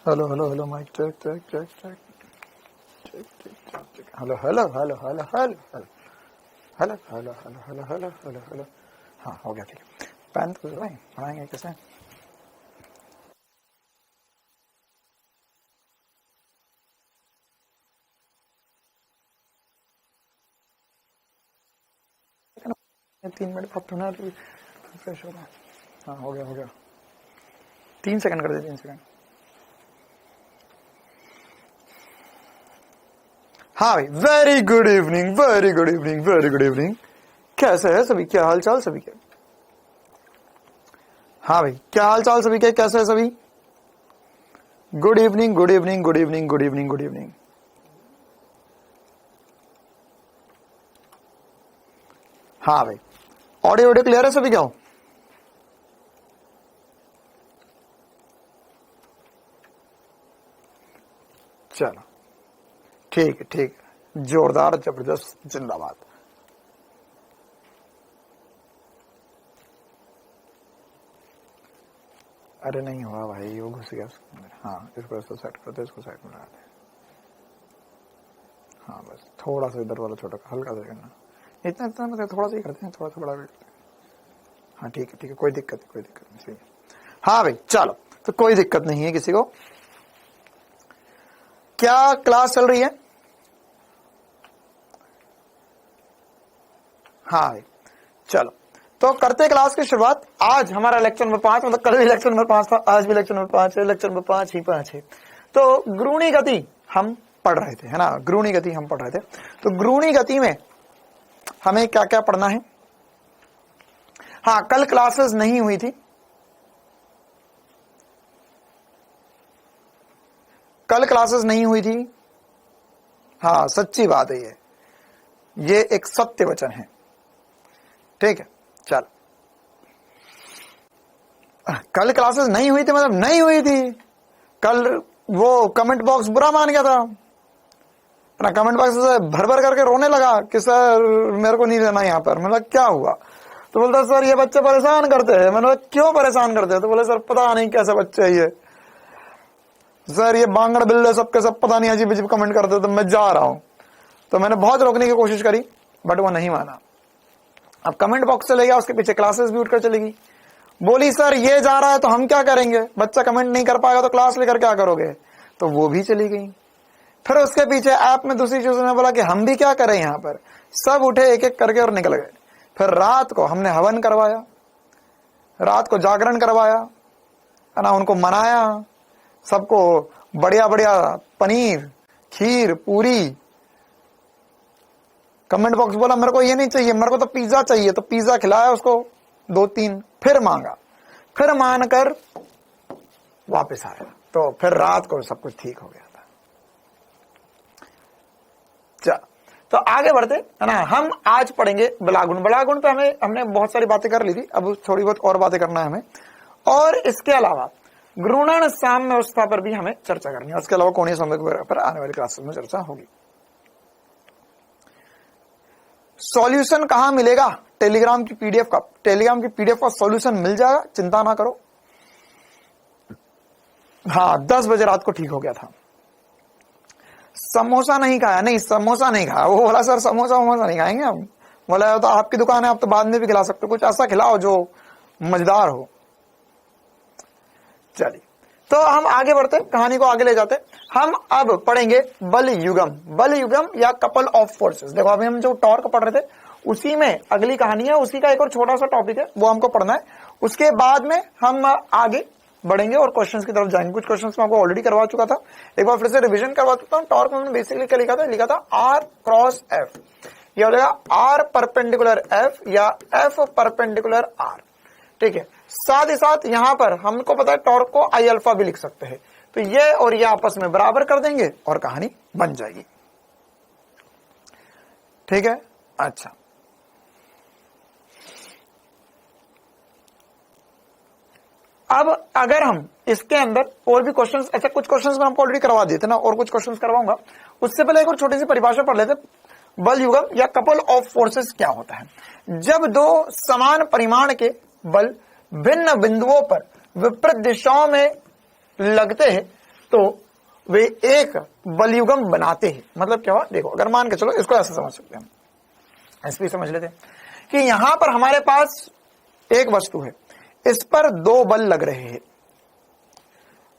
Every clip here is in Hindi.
Hello hello hello mike check check check check check check check check hello hello hello hello hello hello hello hello hello hello hello hello hello. हाँ हो गया, ठीक है। पैन तो भाई पढ़ाएंगे कैसे? तीन मिनट अब तो ना फ्रेश हो गया। हाँ हो गया हो गया। 3 सेकंड कर दे, 3 सेकंड। हाँ भाई, very good evening, very good evening, very good evening. कैसे है सभी, क्या हाल चाल सभी के? हाँ भाई, क्या हाल चाल सभी के, कैसे है सभी? Good evening good evening good evening good evening good evening. हाँ भाई, ऑडियो ऑडियो क्लियर है सभी क्या? चलो ठीक है ठीक है, जोरदार जबरदस्त जिंदाबाद। अरे नहीं हुआ भाई, वो घुस गया उसके अंदर। हाँ इसको ऐसा सेट करते, इसको साइड में लगा दे। हाँ बस थोड़ा सा इधर वाला छोटा हल्का सा करना, इतना इतना मतलब थोड़ा सा ही करते हैं, थोड़ा थोड़ा भी। हाँ ठीक है ठीक है, कोई दिक्कत नहीं, कोई दिक्कत नहीं, सही है। हाँ भाई चलो, तो कोई दिक्कत नहीं है किसी को। क्या क्लास चल रही है? हाँ भाई चलो, तो करते क्लास की शुरुआत। आज हमारा लेक्चर नंबर 5, मतलब कल भी लेक्चर नंबर 5 था, आज भी लेक्चर नंबर 5 है, लेक्चर नंबर 5 ही 5 है। तो ग्रूणी गति हम पढ़ रहे थे, है ना, ग्रूणी गति हम पढ़ रहे थे। तो ग्रूणी गति में हमें क्या क्या पढ़ना है? हाँ कल क्लासेस नहीं हुई थी, कल क्लासेस नहीं हुई थी। हाँ सच्ची बात है, ये एक सत्य वचन है, ठीक है। चल कल क्लासेस नहीं हुई थी, मतलब नहीं हुई थी। कल वो कमेंट बॉक्स बुरा मान गया था ना, कमेंट बॉक्स से भर भर करके रोने लगा कि सर मेरे को नहीं रहना यहाँ पर। मतलब क्या हुआ? तो बोलता सर ये बच्चे परेशान करते हैं। मैंने क्यों परेशान करते हैं? तो बोले सर पता नहीं कैसे बच्चे ये, सर ये बांगड़ बिल्ले सबके सब पता नहीं अजीब अजीब कमेंट करते, तो मैं जा रहा हूं। तो मैंने बहुत रोकने की कोशिश करी, बट वो नहीं माना। अब कमेंट बॉक्स से ले गया, उसके पीछे क्लासेस भी उठकर चली गई। बोली सर ये जा रहा है तो हम क्या करेंगे, बच्चा कमेंट नहीं कर पाएगा तो क्लास लेकर क्या करोगे? तो वो भी चली गई। फिर उसके पीछे ऐप में दूसरी चीजों ने बोला कि हम भी क्या करें यहाँ पर। सब उठे एक एक करके और निकल गए। फिर रात को हमने हवन करवाया, रात को जागरण करवाया, है ना, उनको मनाया, सबको बढ़िया बढ़िया पनीर खीर पूरी। कमेंट बॉक्स बोला मेरे को ये नहीं चाहिए, मेरे को तो पिज्जा चाहिए, तो पिज्जा खिलाया उसको 2-3, फिर मांगा, फिर मानकर वापस आया। तो फिर रात को सब कुछ ठीक हो गया था। चल तो आगे बढ़ते, है ना। हम आज पढ़ेंगे बलागुण। बलागुण पे हमने बहुत सारी बातें कर ली थी, अब थोड़ी बहुत और बातें करना है हमें। और इसके अलावा गुणन साम्य व्यवस्था पर भी हमें चर्चा करनी है। उसके अलावा कोणीय संवेग पर आने वाली क्लासेस में चर्चा होगी। सॉल्यूशन कहां मिलेगा? टेलीग्राम की पीडीएफ का, टेलीग्राम की पीडीएफ का सॉल्यूशन मिल जाएगा, चिंता ना करो। हाँ 10 बजे रात को ठीक हो गया था। समोसा नहीं खाया? नहीं समोसा नहीं खाया। वो बोला सर समोसा वमोसा नहीं खाएंगे हम। बोला तो आपकी दुकान है, आप तो बाद में भी खिला सकते हो, कुछ ऐसा खिलाओ जो मजेदार हो। चलिए तो हम आगे बढ़ते, कहानी को आगे ले जाते। हम अब पढ़ेंगे बल युगम। बल युगम या कपल ऑफ फोर्सेस। देखो अभी हम जो टॉर्क पढ़ रहे थे उसी में अगली कहानी है, उसी का एक और छोटा सा टॉपिक है, वो हमको पढ़ना है। उसके बाद में हम आगे बढ़ेंगे और क्वेश्चंस की तरफ जाएंगे। कुछ क्वेश्चंस मैं आपको ऑलरेडी करवा चुका था, एक बार फिर से रिवीजन करवा चुका हूं। टॉर्क में बेसिकली क्या लिखा था आर क्रॉस एफ, ये हो जाएगा आर परपेंडिकुलर एफ या एफ परपेंडिकुलर आर, ठीक है। साथ ही साथ यहां पर हमको पता है टॉर्क को आई अल्फा भी लिख सकते हैं, तो ये और ये आपस में बराबर कर देंगे और कहानी बन जाएगी, ठीक है। अच्छा अब अगर हम इसके अंदर और भी क्वेश्चंस, ऐसे कुछ क्वेश्चंस मैं आपको ऑलरेडी करवा दिए थे ना, और कुछ क्वेश्चंस करवाऊंगा। उससे पहले एक और छोटी सी परिभाषा पढ़ लेते। बल युगम या कपल ऑफ फोर्सेस क्या होता है? जब दो समान परिमाण के बल भिन्न बिंदुओं पर विपरीत दिशाओं में लगते हैं तो वे एक बलयुगम बनाते हैं। मतलब क्या हुआ, देखो अगर मान के चलो इसको ऐसे समझ सकते हैं, ऐसे भी समझ लेते हैं कि यहां पर हमारे पास एक वस्तु है, इस पर दो बल लग रहे हैं,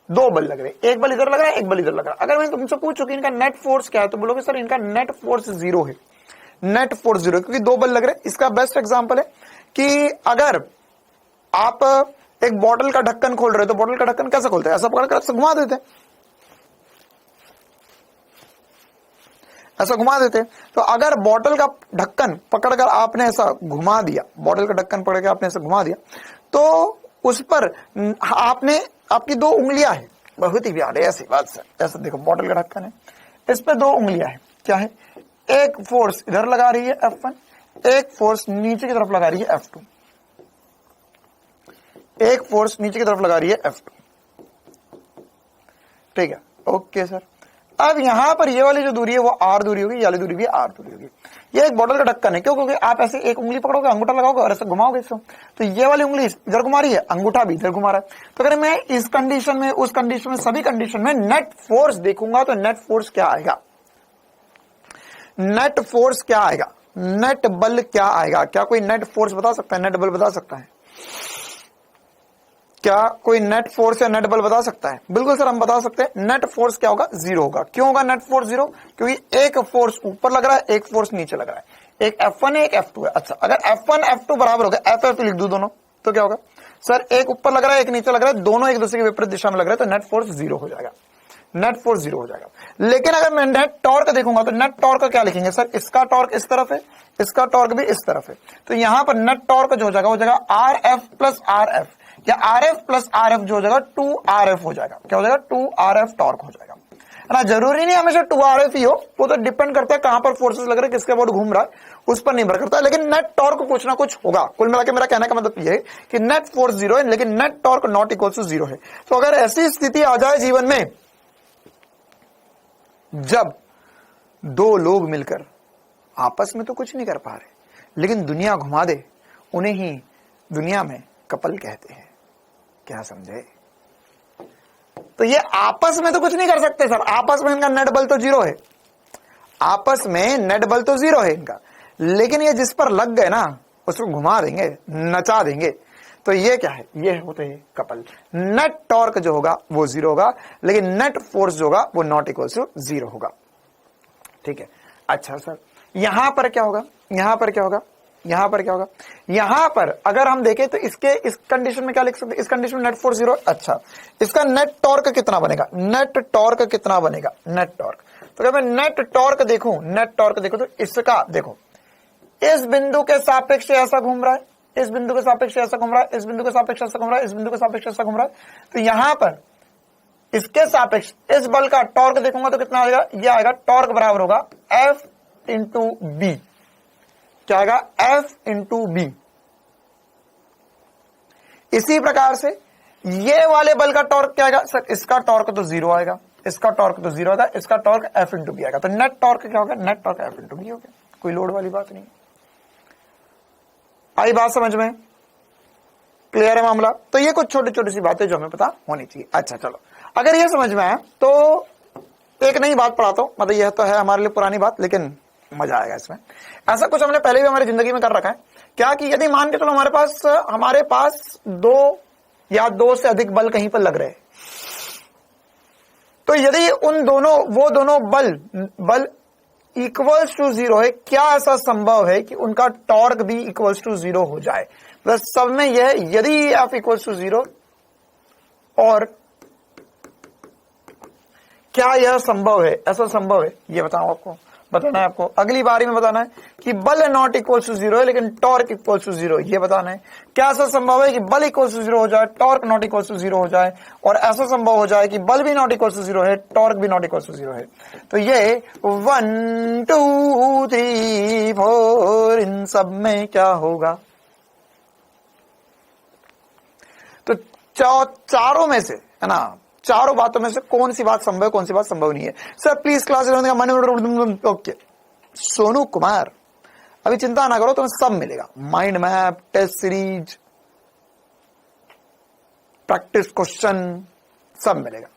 दो बल लग रहे हैं, एक बल इधर लग रहा है, एक बल इधर लग रहा है। अगर मैं तुमसे पूछूं कि इनका नेट फोर्स क्या है, तो बोलोगे सर इनका नेट फोर्स 0 है। नेट फोर्स 0 क्योंकि दो बल लग रहे हैं। इसका बेस्ट एग्जांपल है कि अगर आप एक बॉटल का ढक्कन खोल रहे हो, तो बॉटल का ढक्कन कैसे खोलते हैं, ऐसा पकड़कर ऐसा घुमा देते हैं, ऐसा घुमा देते हैं। तो अगर बॉटल का ढक्कन पकड़कर आपने ऐसा घुमा दिया, बॉटल का ढक्कन पकड़ के आपने ऐसा घुमा दिया, तो उस पर आपने, आपकी दो उंगलियां हैं, बहुत ही प्यारे ऐसी बात से, ऐसा देखो बॉटल का ढक्कन है, इस पे दो उंगलियां हैं, क्या है, एक फोर्स इधर लगा रही है F1, एक फोर्स नीचे की तरफ लगा रही है F2, एक फोर्स नीचे की तरफ लगा रही है F2। ठीक है, ओके सर। अब यहां पर ये वाली जो दूरी है वो R दूरी होगी, ये वाली दूरी भी R दूरी होगी। ये एक बॉटल का ढक्कन है, क्यों, क्योंकि आप ऐसे एक उंगली पकड़ोगे, अंगूठा लगाओगे और ऐसे घुमाओगे इसको, तो ये वाली उंगली इधर घुमा रही है, अंगूठा भी इधर घुमा रहा है। तो अगर मैं इस कंडीशन में, उस कंडीशन में, सभी कंडीशन में नेट फोर्स देखूंगा, तो नेट फोर्स क्या आएगा, नेट फोर्स क्या आएगा, नेट बल क्या आएगा। क्या कोई नेट फोर्स बता सकता है, नेट बल बता सकता है? क्या कोई नेट फोर्स या नेट बल बता सकता है? बिल्कुल सर हम बता सकते हैं। नेट फोर्स क्या होगा, 0 होगा। क्यों होगा नेट फोर्स 0? क्योंकि एक फोर्स ऊपर लग रहा है, एक फोर्स नीचे लग रहा है, एक F1 है, एक F2 है। अच्छा, अगर F1 F2 बराबर हो गया, FF लिख दू दोनों, तो क्या होगा सर, एक ऊपर लग रहा है, एक नीचे लग रहा है, दोनों एक दूसरे के विपरीत दिशा में लग रहा है, तो नेट फोर्स 0 हो जाएगा, नेट फोर्स 0 हो जाएगा। लेकिन अगर मैं नेट टॉर्क देखूंगा, तो नेट टॉर्क क्या लिखेंगे सर, इसका टॉर्क इस तरफ है, इसका टॉर्क भी इस तरफ है, तो यहां पर नेट टॉर्क जो हो जाएगा, हो जाएगा RF प्लस RF, या RF प्लस RF जो हो जाएगा 2RF हो जाएगा। क्या हो जाएगा, 2RF टॉर्क हो जाएगा, है ना। जरूरी नहीं हमेशा 2RF ही हो, वो तो डिपेंड करता है कहां पर फोर्सेस लग रहे हैं, किसके अबाउट घूम रहा है, उस पर निर्भर करता है। लेकिन नेट टॉर्क कुछ ना कुछ होगा। कुल मिलाकर मेरा कहने का मतलब ये है कि नेट फोर्स 0 है, लेकिन net torque not equal to 0 है। तो अगर ऐसी स्थिति आ जाए जीवन में जब दो लोग मिलकर आपस में तो कुछ नहीं कर पा रहे, लेकिन दुनिया घुमा दे, उन्हें ही दुनिया में कपल कहते हैं। क्या समझे? तो ये आपस में तो कुछ नहीं कर सकते सर, आपस में इनका नेट बल तो 0 है, आपस में नेट बल तो 0 है इनका, लेकिन ये जिस पर लग गए ना, उसको घुमा देंगे, नचा देंगे, तो ये क्या है, ये होते हैं कपल। नेट टॉर्क जो होगा वो 0 होगा, लेकिन नेट फोर्स जो होगा वो नॉट इक्वल टू 0 होगा। ठीक है, अच्छा सर यहां पर क्या होगा, यहां पर क्या होगा, यहां पर क्या होगा, यहां पर अगर हम देखें तो इसके इस कंडीशन में क्या लिख सकते हैं, इस कंडीशन में नेट फोर्स 0। अच्छा, इसका नेट टॉर्क कितना बनेगा, नेट टॉर्क कितना बनेगा, नेट टॉर्क। तो अगर मैं नेट टॉर्क देखूं, नेट टॉर्क देखो, तो इसका देखो, इस बिंदु के सापेक्ष ऐसा घूम रहा है, इस बिंदु के सापेक्ष ऐसा घूम रहा है, इस बिंदु के सापेक्ष ऐसा घूम रहा है, इस बिंदु के सापेक्ष ऐसा घूम रहा है, तो यहां पर इसके सापेक्ष इस बल का टॉर्क देखूंगा तो कितना आएगा, ये आएगा टॉर्क बराबर होगा F इंटू बी। क्या आएगा, F इंटू बी। इसी प्रकार से ये वाले बल का टॉर्क क्या आएगा सर, इसका टॉर्क तो 0 आएगा, इसका टॉर्क तो 0 आएगा, इसका टॉर्क F इंटू बी आएगा। तो नेट टॉर्क क्या होगा, net torque F into B हो गया। कोई लोड वाली बात नहीं। आई बात समझ में, क्लियर है मामला? तो ये कुछ छोटी छोटी सी बातें जो हमें पता होनी चाहिए। अच्छा चलो, अगर ये समझ में आया तो एक नई बात पढ़ाता हूं, मतलब यह तो है हमारे लिए पुरानी बात, लेकिन मजा आएगा इसमें। ऐसा कुछ हमने पहले भी हमारी जिंदगी में कर रखा है क्या, कि यदि मान के चलो हमारे पास दो या दो से अधिक बल कहीं पर लग रहे हैं, तो यदि वो दोनों बल इक्वल्स टू 0 है, क्या ऐसा संभव है कि उनका टॉर्क भी इक्वल्स टू 0 हो जाए? बस सब में यह है, यदि F इक्वल्स टू 0, और क्या यह संभव है, ऐसा संभव है, ये बताना है आपको। अगली बारी में बताना है कि बल नॉट इक्वल्स टू 0 है, लेकिन टॉर्क इक्वल्स टू 0, ये बताना है। क्या ऐसा संभव है कि बल इक्वल्स टू 0 हो जाए, टॉर्क नॉट इक्वल्स टू 0 हो जाए, और ऐसा संभव हो जाए कि बल भी नॉट इक्वल्स टू 0 है, टॉर्क भी नॉट इक्वल्स टू 0 है। तो ये 1 2 3 4 इन सब में क्या होगा? तो चारों में से, है ना, चारों बातों में से कौन सी बात संभव है, कौन सी बात संभव नहीं है? Sir please class okay, Sonu Kumar अभी चिंता ना करो, तुम्हें सब मिलेगा, mind map, test series, practice question, सब मिलेगा।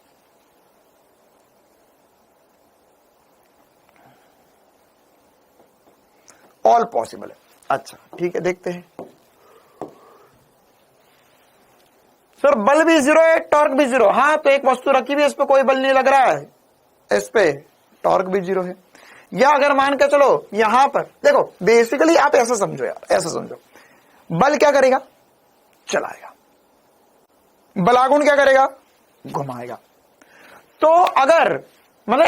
ऑल पॉसिबल है। अच्छा ठीक है, देखते हैं। सर बल भी जीरो है, टॉर्क भी जीरो। हाँ, तो एक वस्तु रखी भी, इस पे कोई बल नहीं लग रहा है, इस पे टॉर्क भी जीरो है। या अगर मान के चलो यहां पर देखो, बेसिकली आप ऐसा समझो यार, ऐसा समझो, बल क्या करेगा, चलाएगा, बलागुण क्या करेगा, घुमाएगा। तो अगर मतलब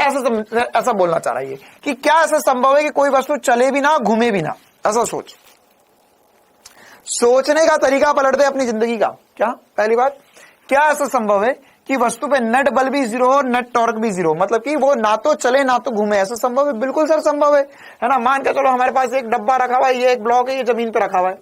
ऐसा बोलना चाह रहा है कि क्या ऐसा संभव है कि कोई वस्तु चले भी ना, घूमे भी ना? ऐसा सोचने का तरीका पलट दे अपनी जिंदगी का। क्या पहली बात, क्या ऐसा संभव है कि वस्तु पे नेट बल भी जीरो हो, नेट टॉर्क भी जीरो, मतलब कि वो ना तो चले ना तो घूमे? ऐसा संभव है? बिल्कुल सर संभव है ना। मान के चलो हमारे पास एक डब्बा रखा हुआ है, ये एक ब्लॉक है, ये जमीन पे रखा हुआ है,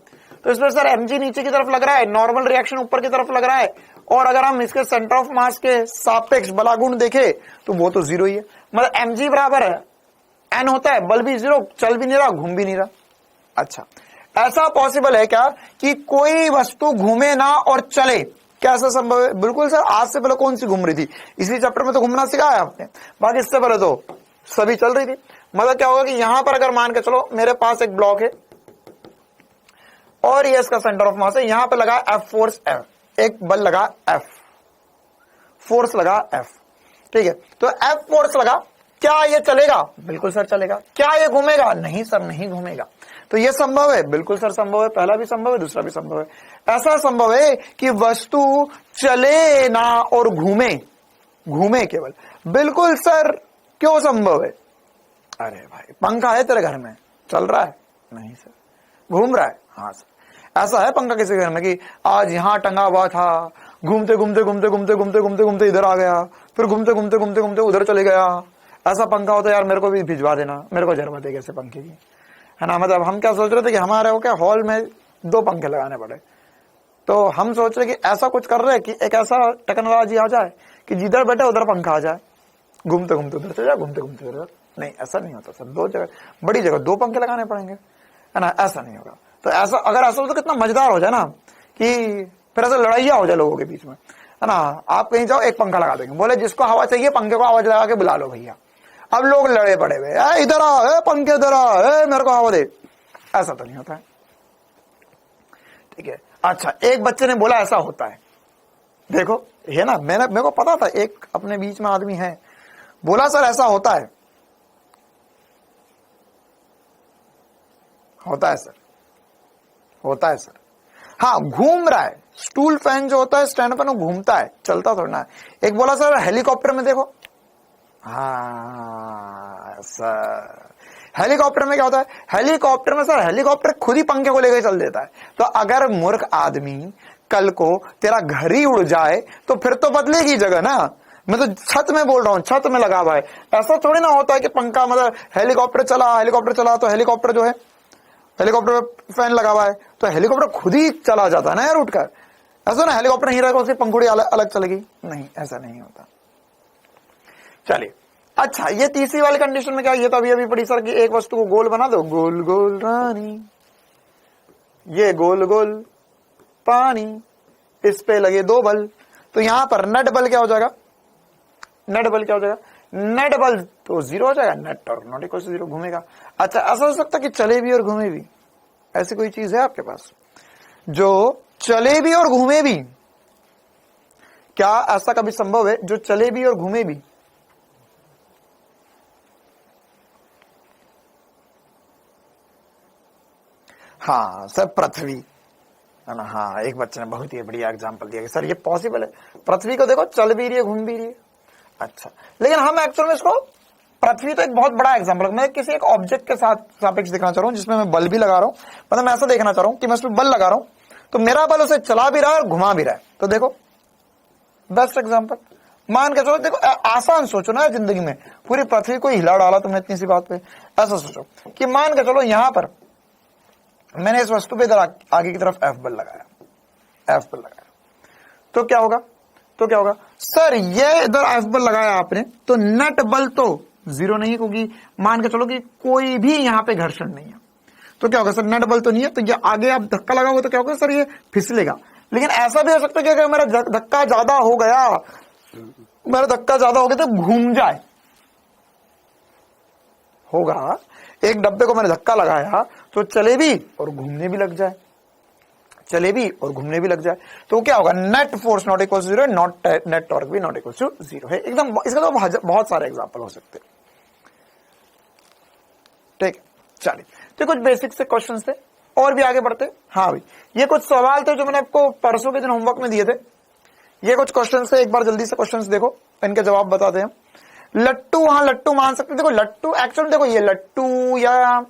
तो इसमें सर mg नीचे की तरफ लग रहा है, नॉर्मल रिएक्शन ऊपर की तरफ लग रहा है, और अगर हम इसके सेंटर ऑफ मास के सापेक्ष बलागुण देखे तो वो तो जीरो ही है। मतलब mg बराबर है n होता है, बल भी जीरो, चल भी नहीं रहा, घूम भी नहीं रहा। अच्छा, ऐसा पॉसिबल है क्या कि कोई वस्तु घूमे ना और चले? क्या ऐसा संभव है? बिल्कुल सर। आज से पहले कौन सी घूम रही थी? इसी चैप्टर में तो घूमना सिखाया आपने, बाकी इससे पहले तो सभी चल रही थी। मतलब क्या होगा कि यहां पर अगर मान के चलो मेरे पास एक ब्लॉक है और ये इसका सेंटर ऑफ मास है, यहां पे लगा F फोर्स F, एक बल लगा F, फोर्स लगा F, ठीक है। तो F फोर्स लगा, क्या ये चलेगा? बिल्कुल सर चलेगा। क्या ये घूमेगा? नहीं सर, नहीं घूमेगा। तो ये संभव है? बिल्कुल सर संभव है। पहला भी संभव है, दूसरा भी संभव है। ऐसा संभव है कि वस्तु चले ना और घूमे, घूमे केवल? बिल्कुल सर। क्यों संभव है? अरे भाई पंखा है तेरे घर में, चल रहा है? नहीं सर। घूम रहा है? हाँ सर। ऐसा है पंखा किसी घर में कि आज यहां टंगा हुआ था, घूमते घूमते घूमते घूमते घूमते घूमते घूमते इधर आ गया, फिर घूमते घूमते घूमते घूमते उधर चले गया? ऐसा पंखा होता है यार, मेरे को भी भिजवा देना, मेरे को जरूरत है ऐसे पंखे की, है ना। मतलब हम क्या सोच रहे थे कि हमारे हो क्या हॉल में 2 पंखे लगाने पड़े, तो हम सोच रहे कि ऐसा कुछ कर रहे कि एक ऐसा टेक्नोलॉजी आ जाए कि जिधर बैठे उधर पंखा आ जाए, घूमते घूमते उधर चले जाए, घूमते घूमते उधर। नहीं, ऐसा नहीं होता सर। 2 जगह, बड़ी जगह 2 पंखे लगाने पड़ेंगे, है ना। ऐसा नहीं होगा। तो ऐसा अगर ऐसा हो तो कितना मजेदार हो जाए ना, कि फिर ऐसा लड़ाइया हो जाए लोगों के बीच में, है ना। आप कहीं जाओ, एक पंखा लगा देंगे, बोले जिसको हवा चाहिए पंखे को आवाज लगा के बुला लो भैया। अब लोग लड़े पड़े हुए, इधर आ, पंखे इधर आ, मेरे को हवा दे। ऐसा तो नहीं होता है, ठीक है। अच्छा, एक बच्चे ने बोला ऐसा होता है, देखो है ना, मेरे को पता था एक अपने बीच में आदमी है, बोला सर ऐसा होता है। होता है सर, होता है सर। हाँ, घूम रहा है। स्टूल फैन जो होता है स्टैंड पर, वो घूमता है, चलता थोड़ा ना है। एक बोला सर हेलीकॉप्टर में देखो। हाँ सर, हेलीकॉप्टर में क्या होता है? हेलीकॉप्टर में सर, हेलीकॉप्टर खुद ही पंखे को लेकर चल देता है। तो अगर मूर्ख आदमी कल को तेरा घर ही उड़ जाए तो फिर तो बदलेगी जगह ना। मैं तो छत में बोल रहा हूं, छत में लगा हुआ है। ऐसा थोड़ी ना होता है कि पंखा, मतलब हेलीकॉप्टर चला तो हेलीकॉप्टर जो है, हेलीकॉप्टर फैन लगा हुआ है तो हेलीकॉप्टर खुद ही चला जाता है ना यार उठकर। ऐसा ना हेलीकॉप्टर नहीं रहेगा, उसकी पंखुड़ी अलग चलेगी? नहीं, ऐसा नहीं होता। चलिए, अच्छा ये तीसरी वाली कंडीशन में क्या, ये तो अभी पड़ी सर कि एक वस्तु को गोल बना दो, गोल गोल रानी, ये गोल गोल पानी, इस पे लगे 2 बल, तो यहां पर नेट बल क्या हो जाएगा? नेट बल क्या हो जाएगा? नेट बल तो 0 हो जाएगा, net torque not equal to 0, घूमेगा। अच्छा, ऐसा हो सकता कि चले भी और घूमे भी? ऐसी कोई चीज है आपके पास जो चले भी और घूमे भी? क्या ऐसा कभी संभव है जो चले भी और घूमे भी? हाँ सर, पृथ्वी, है ना। हाँ, एक बच्चे ने बहुत ही बढ़िया एग्जांपल दिया कि सर ये पॉसिबल है। पृथ्वी को देखो, चल भी रही है, घूम भी रही है। अच्छा, लेकिन हम एक्चुअल में इसको, पृथ्वी तो एक बहुत बड़ा एग्जांपल, मैं किसी एक ऑब्जेक्ट के साथ सापेक्ष दिखाना चाह रहा हूं जिसमें मैं बल भी लगा रहा हूं। मतलब मैं ऐसा देखना चाह रहा हूं कि मैं उसमें बल लगा रहा हूं तो मेरा बल उसे चला भी रहा है और घुमा भी रहा है। तो देखो, बेस्ट एग्जांपल मान के चलो, देखो आसान सोचो ना जिंदगी में, पूरी पृथ्वी को हिला डाला तुमने इतनी सी बात पे। ऐसा सोचो कि मान के चलो यहां पर मैंने इस वस्तु पे इधर आगे की तरफ F बल लगाया, F बल लगाया, तो क्या होगा? तो क्या होगा सर? ये इधर F बल लगाया आपने, तो नेट बल तो 0 नहीं, क्योंकि मान के चलो कि कोई भी यहां पे घर्षण नहीं है। तो क्या होगा सर? नेट बल तो नहीं है, तो ये आगे आप धक्का लगाओगे तो क्या होगा सर? ये फिसलेगा। लेकिन ऐसा भी हो सकता है कि अगर मेरा धक्का ज्यादा हो गया, मेरा धक्का ज्यादा हो गया तो घूम जाए, होगा, एक डब्बे को मैंने धक्का लगाया तो चले भी और घूमने भी लग जाए, चले भी और घूमने भी लग जाए, तो क्या होगा, net force not equal to zero, not net torque भी नॉट इक्वल टू जीरो है एकदम। इसका तो बहुत सारे एग्जांपल हो सकते हैं। ठीक, चलिए, तो कुछ बेसिक से क्वेश्चंस थे, और भी आगे बढ़ते। हाँ भाई, ये कुछ सवाल थे जो मैंने आपको परसों के दिन होमवर्क में दिए थे। ये कुछ क्वेश्चंस थे, एक बार जल्दी से क्वेश्चंस देखो, इनके जवाब बताते हैं। लट्टू, हाँ लट्टू मान सकते, देखो लट्टू एक्चुअली, देखो ये लट्टू या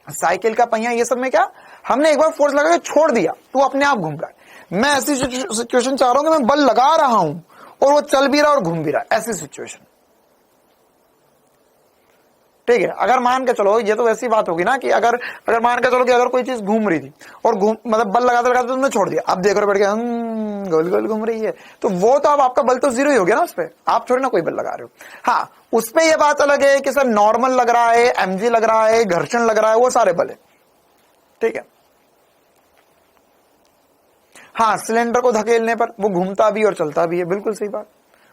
साइकिल का पहिया, ये सब में क्या, हमने एक बार फोर्स लगा के छोड़ दिया तो अपने आप घूम रहा है। मैं ऐसी सिचुएशन चाह रहा हूं कि मैं बल लगा रहा हूं और वो चल भी रहा और घूम भी रहा है, ऐसी सिचुएशन। ठीक है, अगर मान के चलो, ये तो वैसी बात होगी ना कि अगर मान के चलो कि अगर कोई चीज घूम रही थी और मतलब बल लगाते लगाते तुमने छोड़ दिया, अब देख रहे बैठ के गोल गोल घूम रही है, तो वो तो अब आपका बल तो जीरो ही हो गया ना उस पर, आप थोड़ी ना कोई बल लगा रहे हो। हाँ, उस पर यह बात अलग है कि सर नॉर्मल लग रहा है, एमजी लग रहा है, घर्षण लग रहा है, वो सारे बल है। ठीक है, हाँ सिलेंडर को धकेलने पर वो घूमता भी और चलता भी है, बिल्कुल सही बात,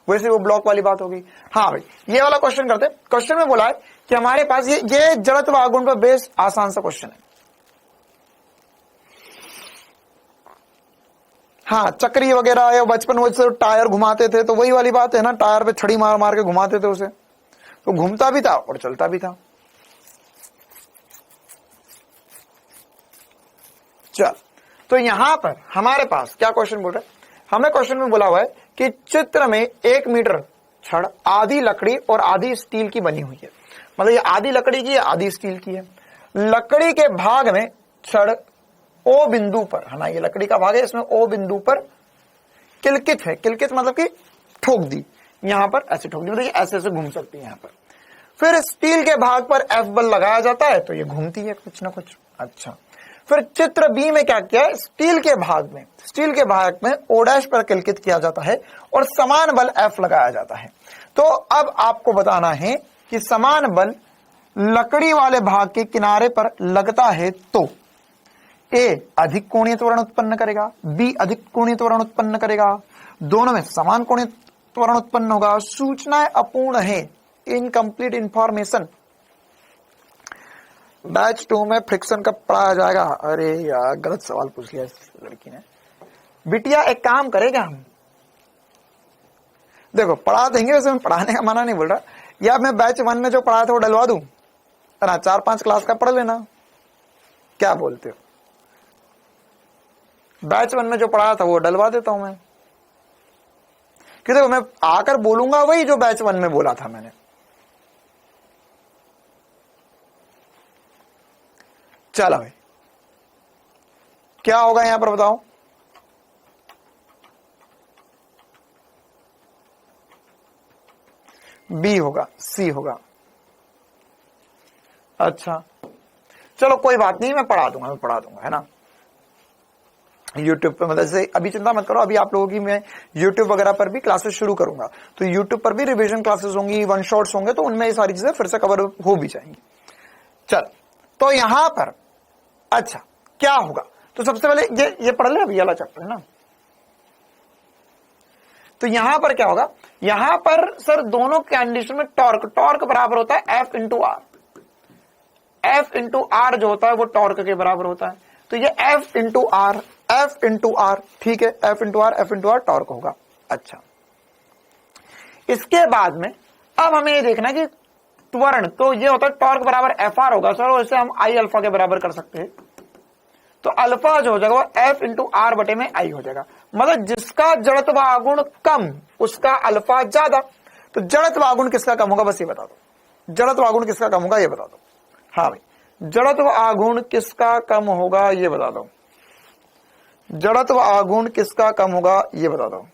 वैसे वो ब्लॉक वाली बात होगी। हाँ भाई, ये वाला क्वेश्चन करते। क्वेश्चन में बोला है कि हमारे पास ये जड़त्व आघूर्ण पर बेस्ड आसान सा क्वेश्चन है। हाँ, चक्री वगैरह है, बचपन वो टायर घुमाते थे, तो वही वाली बात है ना, टायर पे छड़ी मार मार के घुमाते थे उसे, तो घूमता भी था और चलता भी था। चल, तो यहां पर हमारे पास क्या क्वेश्चन बोल रहा है, हमें क्वेश्चन में बोला हुआ है कि चित्र में 1 मीटर छड़ आधी लकड़ी और आधी स्टील की बनी हुई है, मतलब ये आधी लकड़ी की है, आधी स्टील की है। लकड़ी के भाग में छड़ ओ बिंदु पर, है ना, ये लकड़ी का भाग है, इसमें ओ बिंदु पर किलकित है, किलकित मतलब कि ठोक दी, यहां पर ऐसे ठोक दी, मतलब ऐसे ऐसे घूम सकती है यहां पर। फिर स्टील के भाग पर एफ बल लगाया जाता है तो ये घूमती है कुछ ना कुछ। अच्छा, फिर चित्र बी में क्या किया है, स्टील के भाग में ओ डैश पर किलकित किया जाता है और समान बल एफ लगाया जाता है। तो अब आपको बताना है कि समान बल लकड़ी वाले भाग के किनारे पर लगता है तो ए अधिक कोणीय त्वरण उत्पन्न करेगा, बी अधिक कोणीय त्वरण उत्पन्न करेगा, दोनों में समान कोणीय त्वरण उत्पन्न होगा। सूचनाएं अपूर्ण है, इनकम्प्लीट इंफॉर्मेशन। बैच 2 में फ्रिक्शन कब पढ़ाया जाएगा? अरे यार, गलत सवाल पूछ लिया इस लड़की ने। बिटिया एक काम करेगा, हम देखो पढ़ा देंगे, वैसे मैं पढ़ाने का मना नहीं बोल रहा, या मैं बैच 1 में जो पढ़ाया था वो डलवा दूं, ना 4-5 क्लास का पढ़ लेना, क्या बोलते हो? बैच 1 में जो पढ़ाया था वो डलवा देता हूं मैं, कि देखो मैं आकर बोलूंगा वही जो बैच 1 में बोला था मैंने। चलो भाई, क्या होगा यहां पर बताओ? बी होगा, सी होगा। अच्छा चलो कोई बात नहीं, मैं पढ़ा दूंगा, है ना, यूट्यूब पे। मतलब जैसे अभी चिंता मत करो, अभी आप लोगों की मैं यूट्यूब वगैरह पर भी क्लासेस शुरू करूंगा, तो यूट्यूब पर भी रिवीजन क्लासेस होंगी, 1 शॉट्स होंगे, तो उनमें ये सारी चीजें फिर से कवर हो भी जाएंगी। चल, तो यहां पर अच्छा क्या होगा, तो सबसे पहले ये पढ़ ले, अभी वाला चैप्टर है ना। तो यहां पर क्या होगा, यहां पर सर दोनों कंडीशन में टॉर्क बराबर होता है F into R. F into R जो होता है वो टॉर्क के बराबर होता है, तो ये एफ इंटू आर, ठीक है, एफ इंटू आर टॉर्क होगा। अच्छा, इसके बाद में अब हमें ये देखना कि त्वरण, तो ये होता है टॉर्क बराबर एफ आर होगा सर, और इसे हम आई अल्फा के बराबर कर सकते हैं, तो अल्फा जो हो जाएगा वो एफ इंटू आर बटे में आई हो जाएगा। मतलब जिसका जड़त्व आघूर्ण कम उसका अल्फा ज्यादा। तो जड़त्व आघूर्ण किसका कम होगा, बस ये बता दो, जड़त्व आघूर्ण किसका कम होगा ये बता दो। हाँ भाई, जड़त्व आघूर्ण किसका कम होगा ये बता दो, जड़त्व आघूर्ण किसका कम होगा ये बता दो।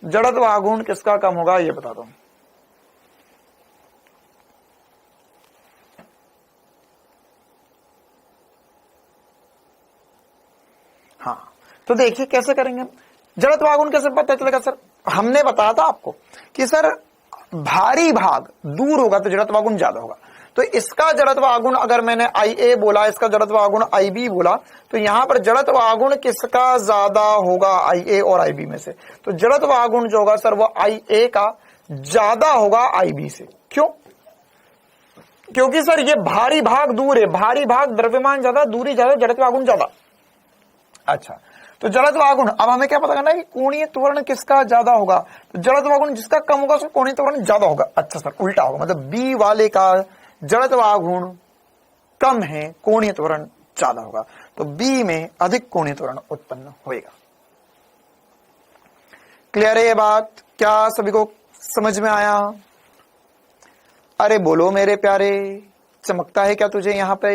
जड़त्व आघूर्ण किसका कम होगा ये बता दो। हाँ, तो देखिए कैसे करेंगे, जड़त्व आघूर्ण कैसे पता चलेगा सर? हमने बताया था आपको कि सर भारी भाग दूर होगा तो जड़त्व आघूर्ण ज्यादा होगा, तो इसका जड़त्व आगुण अगर मैंने IA बोला, इसका जड़त्व आगुण IB बोला, तो यहां पर जड़त्व आगुण किसका ज्यादा होगा IA और IB में से? तो जड़त्व आगुण जो होगा सर वो IA का ज्यादा होगा IB से। क्यों? क्योंकि सर ये भारी भाग दूर है, भारी भाग द्रव्यमान ज्यादा, दूरी ज्यादा, जड़त्व आगुण ज्यादा। अच्छा, तो जड़त्व आगुण, अब हमें क्या पता करना है कि कोणीय त्वरण किसका ज्यादा होगा? तो जड़त्व आगुण जिसका कम होगा उसका कोणीय त्वरण ज्यादा होगा। अच्छा सर, उल्टा होगा, मतलब B वाले का जड़त्व आगुण कम है, कोणीय त्वरण ज्यादा होगा, तो B में अधिक कोणीय त्वरण उत्पन्न होगा। क्लियर है ये बात? क्या सभी को समझ में आया? अरे बोलो मेरे प्यारे, चमकता है क्या तुझे यहां पे?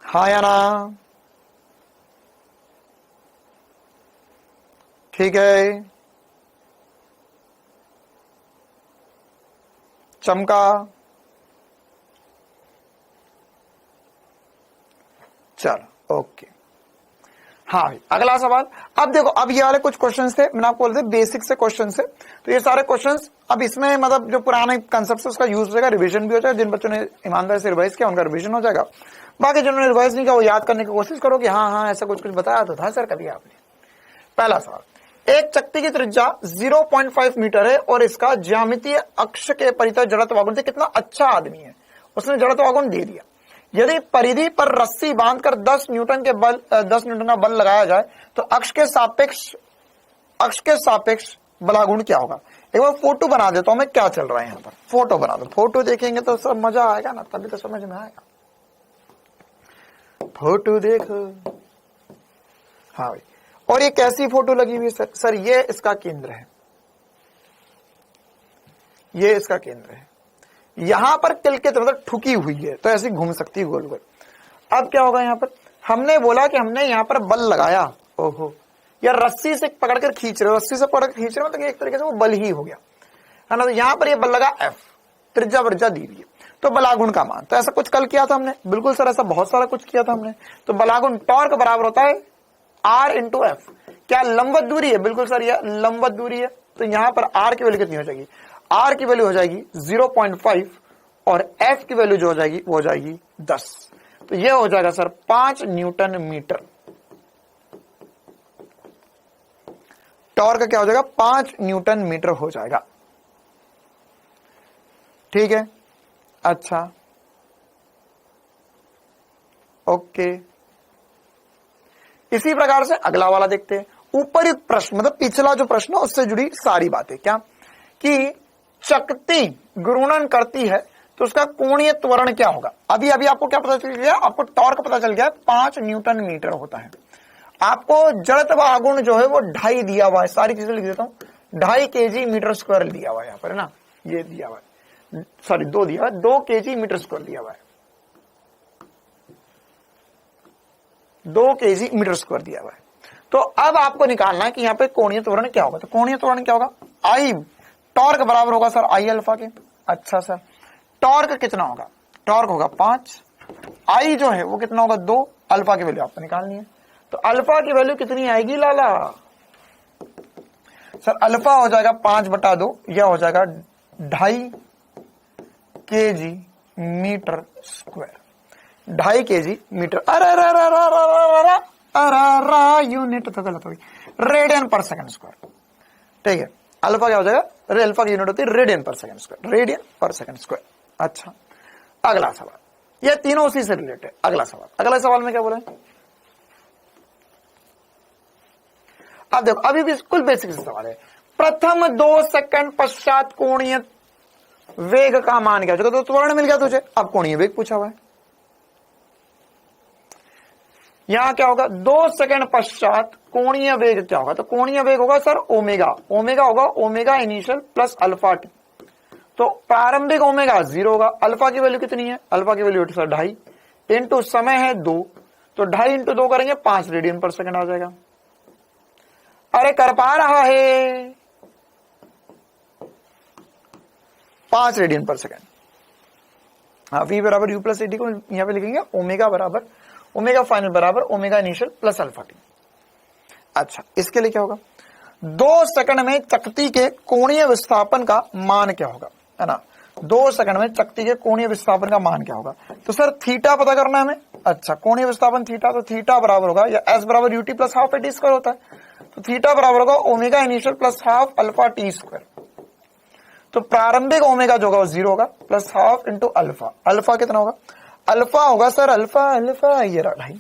हाँ या ना? ठीक है, चमका। चलो ओके, हाँ भाई अगला सवाल। अब देखो, अब ये वाले कुछ क्वेश्चंस थे, मैंने आपको बोलते बेसिक से क्वेश्चंस थे, तो ये सारे क्वेश्चंस अब इसमें मतलब जो पुराने कंसेप्ट है उसका यूज हो जाएगा, रिवीजन भी हो जाएगा। जिन बच्चों ने ईमानदारी से रिवाइज किया उनका रिवीजन हो जाएगा, बाकी जिन्होंने रिवाइज नहीं किया वो याद करने की कोशिश करो कि हाँ हाँ ऐसा कुछ कुछ बताया तो था सर कभी आपने। पहला सवाल, एक चक्ति की त्रिज्या 0.5 मीटर है और इसका ज्यामितीय अक्ष के परितः जड़त्व आगुण से कितना अच्छा आदमी है, उसने जड़त्व आगुण दे दिया। यदि परिधि पर रस्सी बांधकर 10 न्यूटन का बल लगाया जाए तो अक्ष के सापेक्ष बलागुण क्या होगा? एक बार फोटो बना देता हूं मैं, क्या चल रहा है यहाँ पर। फोटो बना दो, फोटो देखेंगे तो सब मजा आएगा ना, तभी तो समझ में आएगा। फोटो देखो, हाँ भाई। और ये कैसी फोटो लगी हुई है सर? ये इसका केंद्र है, ये इसका केंद्र है, यहां पर तिलकित मतलब ठुकी हुई है, तो ऐसी घूम सकती है गोल गोल। अब क्या होगा यहाँ पर? हमने बोला कि हमने यहाँ पर बल लगाया, ओहो, या रस्सी से पकड़कर खींच रहे हो, रस्सी से पकड़कर खींच रहे हो, तो एक तरीके से वो बल ही हो गया है ना। तो यहाँ पर ये बल लगा F, त्रिज्या वर्जा दी हुई है, तो बलागुण का मान, तो ऐसा कुछ कल किया था हमने, बिल्कुल सर ऐसा बहुत सारा कुछ किया था हमने। तो बलागुण टॉर्क बराबर होता है R इंटू F। क्या लंबवत दूरी है? बिल्कुल सर ये लंबवत दूरी है, तो यहां पर R की वैल्यू कितनी हो जाएगी? R की वैल्यू हो जाएगी 0.5 और F की वैल्यू जो हो जाएगी वो हो जाएगी 10, तो ये हो जाएगा सर 5 न्यूटन मीटर। टॉर्क क्या हो जाएगा? 5 न्यूटन मीटर हो जाएगा। ठीक है, अच्छा ओके। इसी प्रकार से अगला वाला देखते हैं। उपरयुक्त प्रश्न मतलब पिछला जो प्रश्न है उससे जुड़ी सारी बातें, क्या कि चकती घूर्णन करती है तो उसका कोणीय त्वरण क्या होगा? अभी अभी आपको क्या पता चल गया? आपको टॉर्क पता चल गया 5 न्यूटन मीटर होता है। आपको जड़त्व आगुण जो है वो 2.5 दिया हुआ है, सारी चीजें लिख देता हूं, 2.5 kg मीटर स्क्वायर दिया हुआ है यहाँ पर, है ना, ये दिया हुआ है, सॉरी 2 दिया हुआ है, 2 kg मीटर स्क्वायर दिया हुआ है, 2 kg मीटर स्क्वायर दिया हुआ है। तो अब आपको निकालना है कि यहाँ पे कोणीय त्वरण क्या होगा। तो कोणीय त्वरण क्या होगा? आई टॉर्क बराबर होगा सर आई अल्फा के। अच्छा सर, टॉर्क कितना होगा? टॉर्क होगा 5, आई जो है वो कितना होगा 2, अल्फा की वैल्यू आपको निकालनी है। तो अल्फा की वैल्यू कितनी आएगी लाला? सर अल्फा हो जाएगा 5/2, यह हो जाएगा 2.5 kg metre square, 2.5 kg metre, अरे यूनिट तो गलत होगी, रेडियन पर सेकंड स्क्वायर। ठीक है, अल्फा क्या हो जाएगा? अल्फा की यूनिट होती है रेडियन पर सेकंड स्क्वायर, रेडियन पर सेकंड स्क्वायर। अच्छा, अगला सवाल, ये तीनों उसी से रिलेटेड। अगला सवाल में क्या बोला? अब देखो, अभी बिल्कुल बेसिक सवाल है। प्रथम 2 सेकंड पश्चात कोणीय वेग का मान क्या? तो त्वरण मिल गया तुझे, अब कोणीय वेग पूछा हुआ है। यहां क्या होगा? 2 सेकंड पश्चात कोणीय वेग क्या होगा? तो कोणीय वेग होगा सर ओमेगा, ओमेगा होगा omega initial plus alpha T. तो प्रारंभिक ओमेगा 0 होगा। अल्फा की वैल्यू कितनी है? अल्फा की वैल्यू सर 2.5 इंटू समय है 2, तो 2.5 इंटू 2 करेंगे 5 रेडियन पर सेकंड आ जाएगा। अरे कर पा रहा है 5 रेडियन पर सेकंड। हाँ, v बराबर यू प्लस एटी को यहां पे लिखेंगे ओमेगा बराबर ओमेगा फाइनल बराबर omega initial plus alpha T. अच्छा, इसके लिए क्या होगा? 2 सेकंड में चकती के कोणीय विस्थापन का मान क्या होगा, है ना? 2 सेकंड में चकती के कोणीय विस्थापन का मान क्या होगा। तो सर थीटा पता करना है हमें। अच्छा, कोणीय विस्थापन थीटा, तो थीटा बराबर होगा या एस बराबर UT plus half T square होता है, तो थीटा बराबर होगा omega initial plus half alpha T square. तो प्रारंभिक ओमेगा जो होगा वो 0 होगा plus half into alpha. Alpha कितना होगा, अल्फा होगा सर अल्फा ये रहा ढाई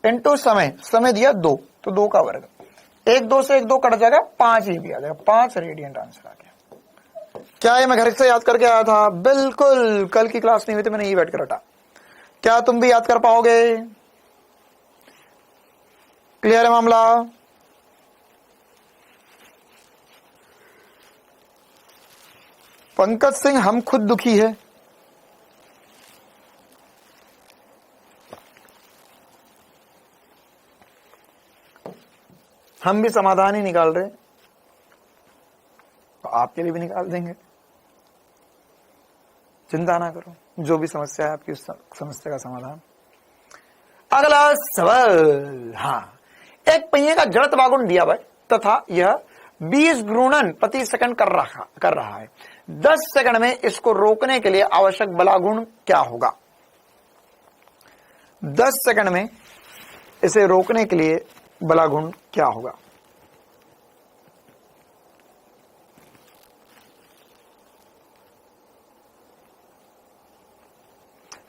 इंटू समय दिया 2, तो 2 का वर्ग, 1 2 से 1 2 कट जाएगा, 5 ही भी आ जाएगा, 5 रेडियंट आंसर आ गया। क्या ये मैं घर से याद करके आया था? बिल्कुल, कल की क्लास नहीं हुई थी, मैंने यही बैठ कर रटा। क्या तुम भी याद कर पाओगे? क्लियर है मामला? पंकज सिंह, हम खुद दुखी है। हम भी समाधान ही निकाल रहे, तो आपके लिए भी निकाल देंगे, चिंता ना करो। जो भी समस्या है आपकी उस समस्या का समाधान। अगला सवाल, हाँ, एक पहिए का जड़त्व आघूर्ण दिया हुआ तथा यह 20 घूर्णन प्रति सेकंड कर रहा है। 10 सेकंड में इसको रोकने के लिए आवश्यक बलागुण क्या होगा? 10 सेकंड में इसे रोकने के लिए बलागुण क्या होगा?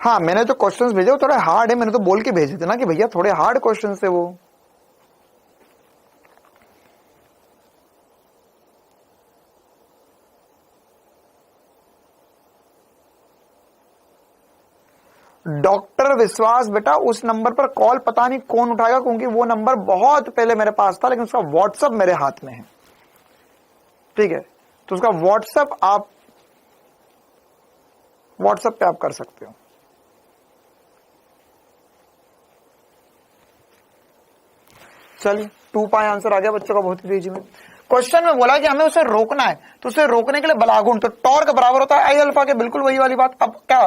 हाँ, मैंने तो क्वेश्चंस भेजे वो थोड़े हार्ड है, मैंने तो बोल के भेजे थे ना कि भैया थोड़े हार्ड क्वेश्चंस है वो। डॉक्टर विश्वास बेटा, उस नंबर पर कॉल पता नहीं कौन उठाएगा, क्योंकि वो नंबर बहुत पहले मेरे पास था, लेकिन उसका व्हाट्सएप मेरे हाथ में है। ठीक है, तो उसका व्हाट्सएप आप व्हाट्सएप पे आप कर सकते हो। चलिए, 2 पाई आंसर आ गया बच्चों का बहुत ही तेजी में। क्वेश्चन में बोला कि हमें उसे रोकना है, तो उसे रोकने के लिए बलागुण, तो टॉर्क बराबर होता है आई अल्फा के, बिल्कुल वही वाली बात। अब क्या,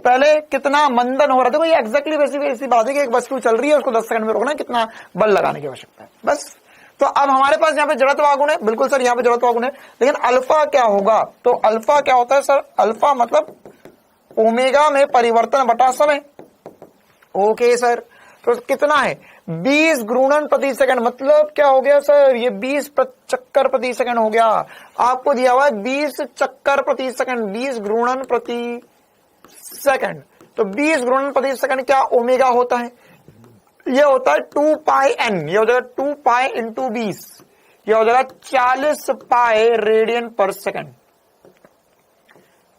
पहले कितना मंदन हो रहा था, ये एग्जैक्टली वैसी बात है कि एक वस्तु चल रही है, उसको 10 सेकंड में रोकना है, कितना बल लगाने की आवश्यकता है, बस। तो अब हमारे पास यहाँ पे जड़त्व आघूर्ण है, बिल्कुल सर यहाँ पे जड़त्व आघूर्ण है, लेकिन अल्फा क्या होगा? तो अल्फा क्या होता है सर? अल्फा मतलब ओमेगा में परिवर्तन बटा समय। ओके सर, तो कितना है? 20 घूर्णन प्रति सेकंड, मतलब क्या हो गया सर? ये 20 चक्कर प्रति सेकंड हो गया। आपको दिया हुआ है 20 चक्कर प्रति सेकंड, 20 घूर्णन प्रति सेकंड। तो 20 घूर्णन प्रति सेकंड क्या ओमेगा होता है? ये होता है 2 पाई एन, ये हो जाएगा 2 पाई इंटू 20, ये हो जाएगा 40 पाई रेडियन पर सेकंड।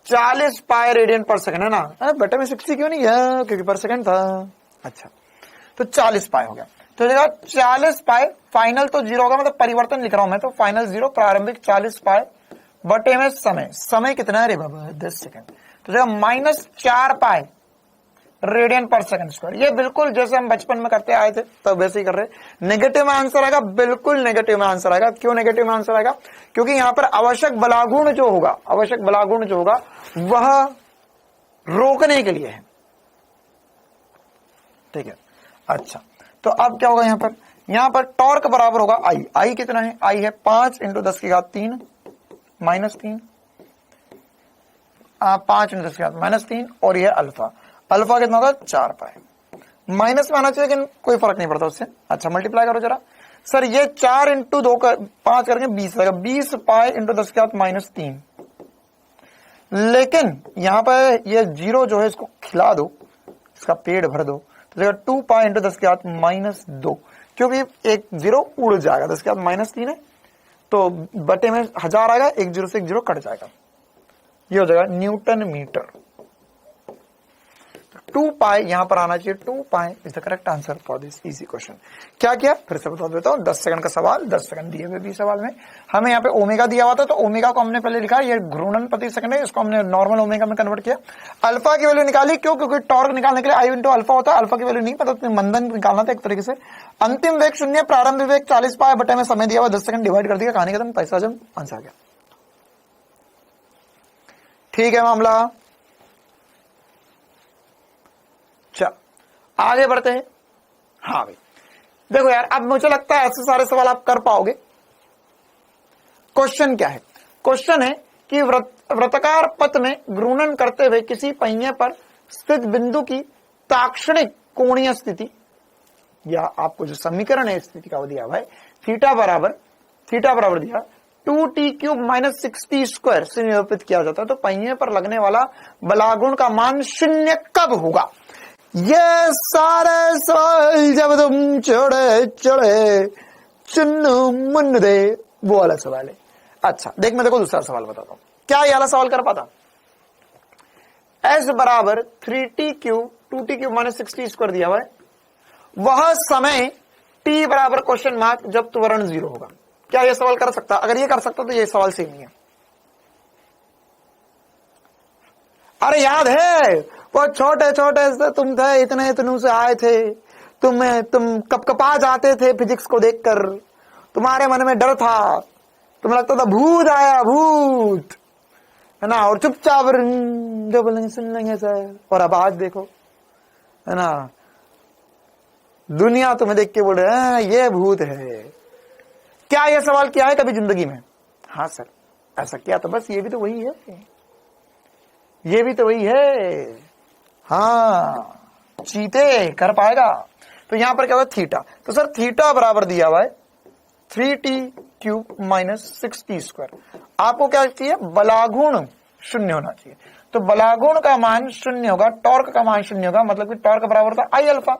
40 पाई रेडियन पर सेकंड है ना? अरे बेटा में 60 क्यों नहीं है, क्योंकि पर सेकंड था। अच्छा, तो 40 पाई हो गया, तो जगह 40 पाई, फाइनल तो 0 होगा, मतलब परिवर्तन लिख रहा हूं मैं, तो फाइनल 0, प्रारंभिक 40 पाई बटे में समय कितना है रे बाबा? 10 सेकंड, तो जगह -4 पाई रेडियन पर सेकंड स्क्वायर। ये बिल्कुल जैसे हम बचपन में करते आए थे तब वैसे ही कर रहे। नेगेटिव में आंसर आएगा, बिल्कुल नेगेटिव में आंसर आएगा। क्यों नेगेटिव में आंसर आएगा? क्योंकि यहां पर आवश्यक बलागुण जो होगा वह रोकने के लिए है। ठीक है, अच्छा, तो अब क्या होगा यहां पर टॉर्क बराबर होगा आई कितना है? आई है 5 × 10 की घात 3 -3, 5 × 10 की घात -3, और यह अल्फा कितना होगा? 4 पाई। माइनस में आना चाहिए, लेकिन कोई फर्क नहीं पड़ता उससे। अच्छा, मल्टीप्लाई करो जरा सर, ये 4 × 2 5 करके 20 आएगा, 20 पाई × 10 की घात -3। लेकिन यहां पर ये 0 जो है इसको खिला दो, इसका पेट भर दो, तो 2 पाई × 10 की घात -2, क्योंकि एक 0 उड़ जाएगा, 10 की घात -3 है, तो बटे में 1000 आएगा, एक 0 से एक 0 कट जाएगा, ये हो जाएगा न्यूटन मीटर। 2 पाई यहां पर आना चाहिए, 2 pi is the correct answer for this easy question. क्या किया फिर से बता देता हूं, 10 सेकंड का सवाल, 10 सेकंड दिए हुए भी सवाल में हमें यहाँ पे ओमेगा दिया हुआ था, तो ओमेगा को हमने पहले लिखा, ये घूर्णन प्रति सेकंड है, इसको हमने नॉर्मल ओमेगा में कन्वर्ट किया। अल्फा की वैल्यू निकाली, क्यों? क्योंकि टॉर्क निकालने के लिए आई इंटू अल्फा होता है, अल्फा की वैल्यू नहीं पता, तो मंदन निकालना था एक तरीके से। अंतिम वेग 0, प्रारंभिक वेग 40 पाई बटे में समय दिया हुआ 10 सेकंड, डिवाइड कर दिया, कहानी खत्म, पैसा जम, आंसर आ गया। ठीक है मामला, आगे बढ़ते हैं। हाँ भाई देखो यार, अब मुझे लगता है ऐसे सारे सवाल आप कर पाओगे। क्वेश्चन क्या है? क्वेश्चन है कि वृत्ताकार पथ में घूर्णन करते हुए किसी पहिए पर स्थित बिंदु की ताक्षणिक कोणीय स्थिति, या आपको जो समीकरण है स्थिति का वो दिया हुआ है, थीटा बराबर दिया 2t³ माइनस 6t स्क्वायर से निरूपित किया जाता है। तो पहिए पर लगने वाला बलागुण का मान 0 कब होगा? ये सारे सवाल जब तुम चढ़े चुन्नू मुन्न दे, वो वाला सवाल है। अच्छा देख, मैं देखो दूसरा सवाल बताता हूं, क्या ये वाला सवाल कर पाता? s बराबर 3t³ 2t³ minus 6t square दिया हुआ है, वह समय t बराबर क्वेश्चन मार्क जब त्वरण 0 होगा। क्या यह सवाल कर सकता? अगर ये कर सकता तो ये सवाल सही नहीं है। अरे याद है वो छोटे से तुम थे, इतने से आए थे, तुम कपकपा जाते थे फिजिक्स को देखकर, तुम्हारे मन में डर था, तुम्हें लगता था भूत आया, भूत है ना, और चुपचाप जो बोलेंगे सुन लेंगे सर। और अब आज देखो है ना, दुनिया तुम्हें देख के बोल रहे हैं ये भूत है। क्या यह सवाल किया है कभी जिंदगी में? हाँ सर ऐसा किया, तो बस ये भी तो वही है, ये भी तो वही है। हाँ चीते कर पाएगा। तो यहां पर क्या होगा? थीटा। तो सर थीटा बराबर दिया हुआ है 3t³ माइनस 6t स्क्वायर। आपको क्या चाहिए? बलागुण 0 होना चाहिए। तो बलागुण का मान 0 होगा, टॉर्क का मान 0 होगा, मतलब कि टॉर्क बराबर होता I अल्फा।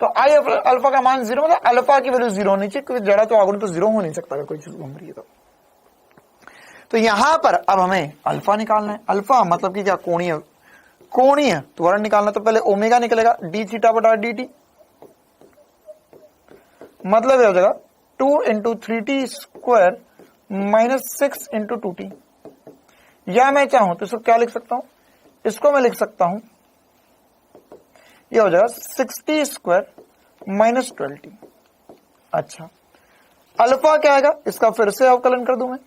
तो I अल्फा का मान 0, मतलब अल्फा की वैल्यू 0 होनी चाहिए, क्योंकि जड़ा तो आगुण तो 0 हो नहीं सकता अगर कोई चीज घूम रही है तो यहां पर अब हमें अल्फा निकालना है। अल्फा मतलब कि क्या? कोणीय त्वरण निकालना। तो पहले ओमेगा निकलेगा डी थीटा बटा डी टी, मतलब ये हो जाएगा 2 into 3t square minus 6 into 2t। या मैं चाहूं तो इसको क्या लिख सकता हूं? इसको मैं लिख सकता हूं, ये हो जाएगा 6t स्क्वायर माइनस 12t। अच्छा अल्फा क्या आएगा? इसका फिर से अवकलन कर दूं मैं,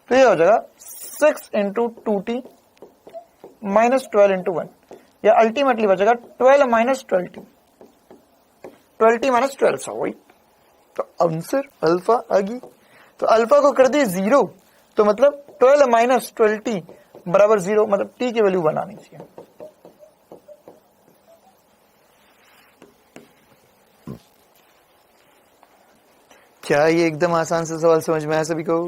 तो ये हो जाएगा 6 इंटू 2t माइनस 12 इंटू 1, या अल्टीमेटली बचेगा 12 माइनस 12t, 12t माइनस 12 वही। तो आंसर अल्फा आ गई। तो अल्फा को कर दी 0, तो मतलब 12 माइनस 12t बराबर 0, मतलब t की वैल्यू 1 आनी चाहिए। क्या ये एकदम आसान से सवाल समझ में आया सभी को?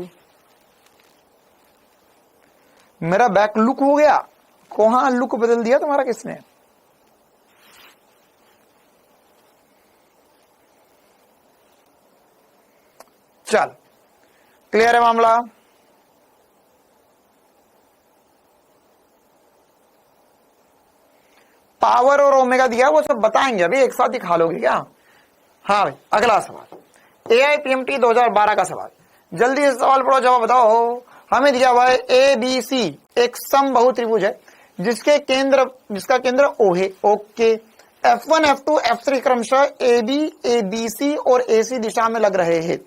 मेरा बैक लुक हो गया, कहां लुक बदल दिया तुम्हारा किसने? चल क्लियर है मामला? पावर और ओमेगा दिया, वो सब बताएंगे अभी, एक साथ ही खा लोगे क्या? हाँ भाई अगला सवाल, AIPMT 2012 का सवाल। जल्दी से सवाल पढ़ो, जवाब बताओ। हमें दिया हुआ है ABC एक समबाहु त्रिभुज है जिसका केंद्र O है। ओके, F1 F2 F3 क्रमशः AB ABC और AC दिशा में लग रहे हैं।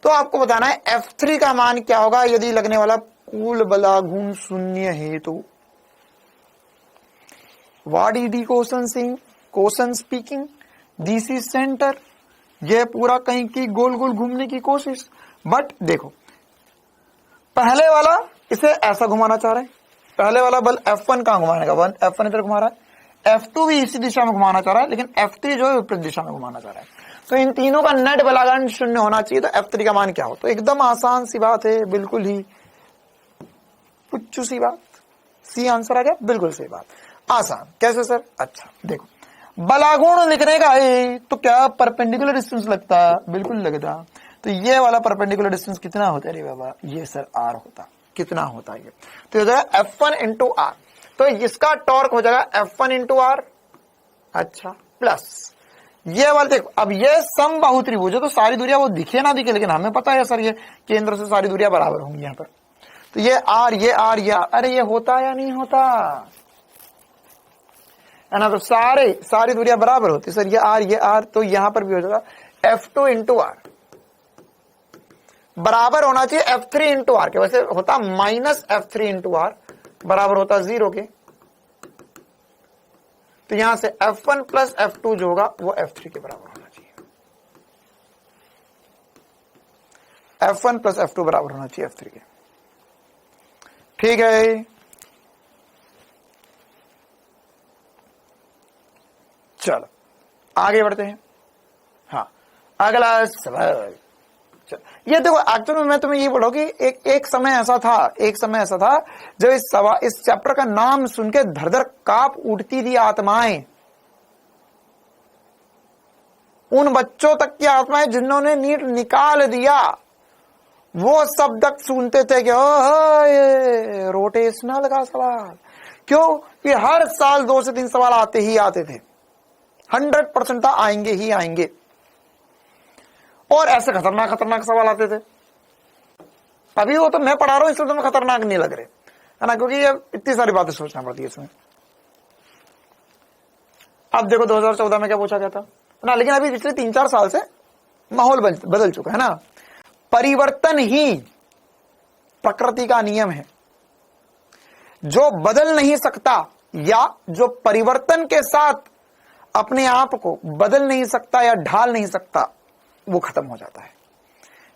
तो आपको बताना है F3 का मान क्या होगा यदि लगने वाला कुल बलागुण 0 है। तो what is the question sing, question speaking, this is centre. यह पूरा कहीं की गोल गोल घूमने की कोशिश। बट देखो पहले वाला इसे ऐसा घुमाना चाह रहे हैं, पहले वाला बल F1 कहां घुमाने का? F1 इधर घुमा रहा है, F2 भी इसी दिशा में घुमाना चाह रहा है, लेकिन F3 जो है विपरीत दिशा में घुमाना चाह रहा है। तो इन तीनों का नेट बलागुण 0 होना चाहिए। तो F3 का मान क्या हो? तो एकदम आसान सी बात है, बिल्कुल ही पुच्चू सी बात। सी आंसर आ गया, बिल्कुल सही बात। आसान कैसे सर? अच्छा देखो, बलागुण लिखने का है तो क्या परपेंडिकुलर डिस्टेंस लगता है? बिल्कुल लगता। तो ये वाला परपेंडिकुलर डिस्टेंस कितना होता है रे बाबा? ये सर R होता। कितना होता है ये? तो हो जाएगा F1 इंटू R। तो इसका टॉर्क हो जाएगा F1 इंटू R। अच्छा प्लस ये वाला देखो, अब ये समबाहु त्रिभुज है तो सारी दूरियां वो दिखे ना दिखे, लेकिन हमें पता है सर ये केंद्र से सारी दूरियां बराबर होंगी यहाँ पर। तो ये R ये R ये R, अरे ये होता या नहीं होता है ना? तो सारी दूरियां बराबर होती सर, ये R तो यहां पर भी हो जाएगा F2 इंटू R बराबर होना चाहिए F3 इंटू R के। वैसे होता माइनस F3 इंटू R बराबर होता 0 के। तो यहां से F1 प्लस F2 जो होगा वो F3 के बराबर होना चाहिए। F1 प्लस F2 बराबर होना चाहिए F3 के। ठीक है, चलो आगे बढ़ते हैं। हाँ, अगला सवाल। ये देखो, एक्चुअली मैं तुम्हें ये बोलूं कि एक समय ऐसा था जब इस चैप्टर का नाम सुन के धर धर कांप उठती थी आत्माएं। उन बच्चों तक की आत्माएं जिन्होंने नीट निकाल दिया, वो सब तक सुनते थे कि ये रोटेशनल का सवाल। क्यों कि हर साल 2 से 3 सवाल आते ही आते थे, 100% आएंगे ही आएंगे, और ऐसे खतरनाक खतरनाक सवाल आते थे। अभी वो तो मैं पढ़ा रहा हूं इसलिए तुम्हें खतरनाक नहीं लग रहे, है ना, क्योंकि ये इतनी सारी बातें सोचना पड़ती है इसमें। अब देखो 2014 में क्या पूछा गया था ना, लेकिन अभी पिछले 3-4 साल से माहौल बदल चुका है ना। परिवर्तन ही प्रकृति का नियम है। जो बदल नहीं सकता या जो परिवर्तन के साथ अपने आप को बदल नहीं सकता या ढाल नहीं सकता, वो खत्म हो जाता है।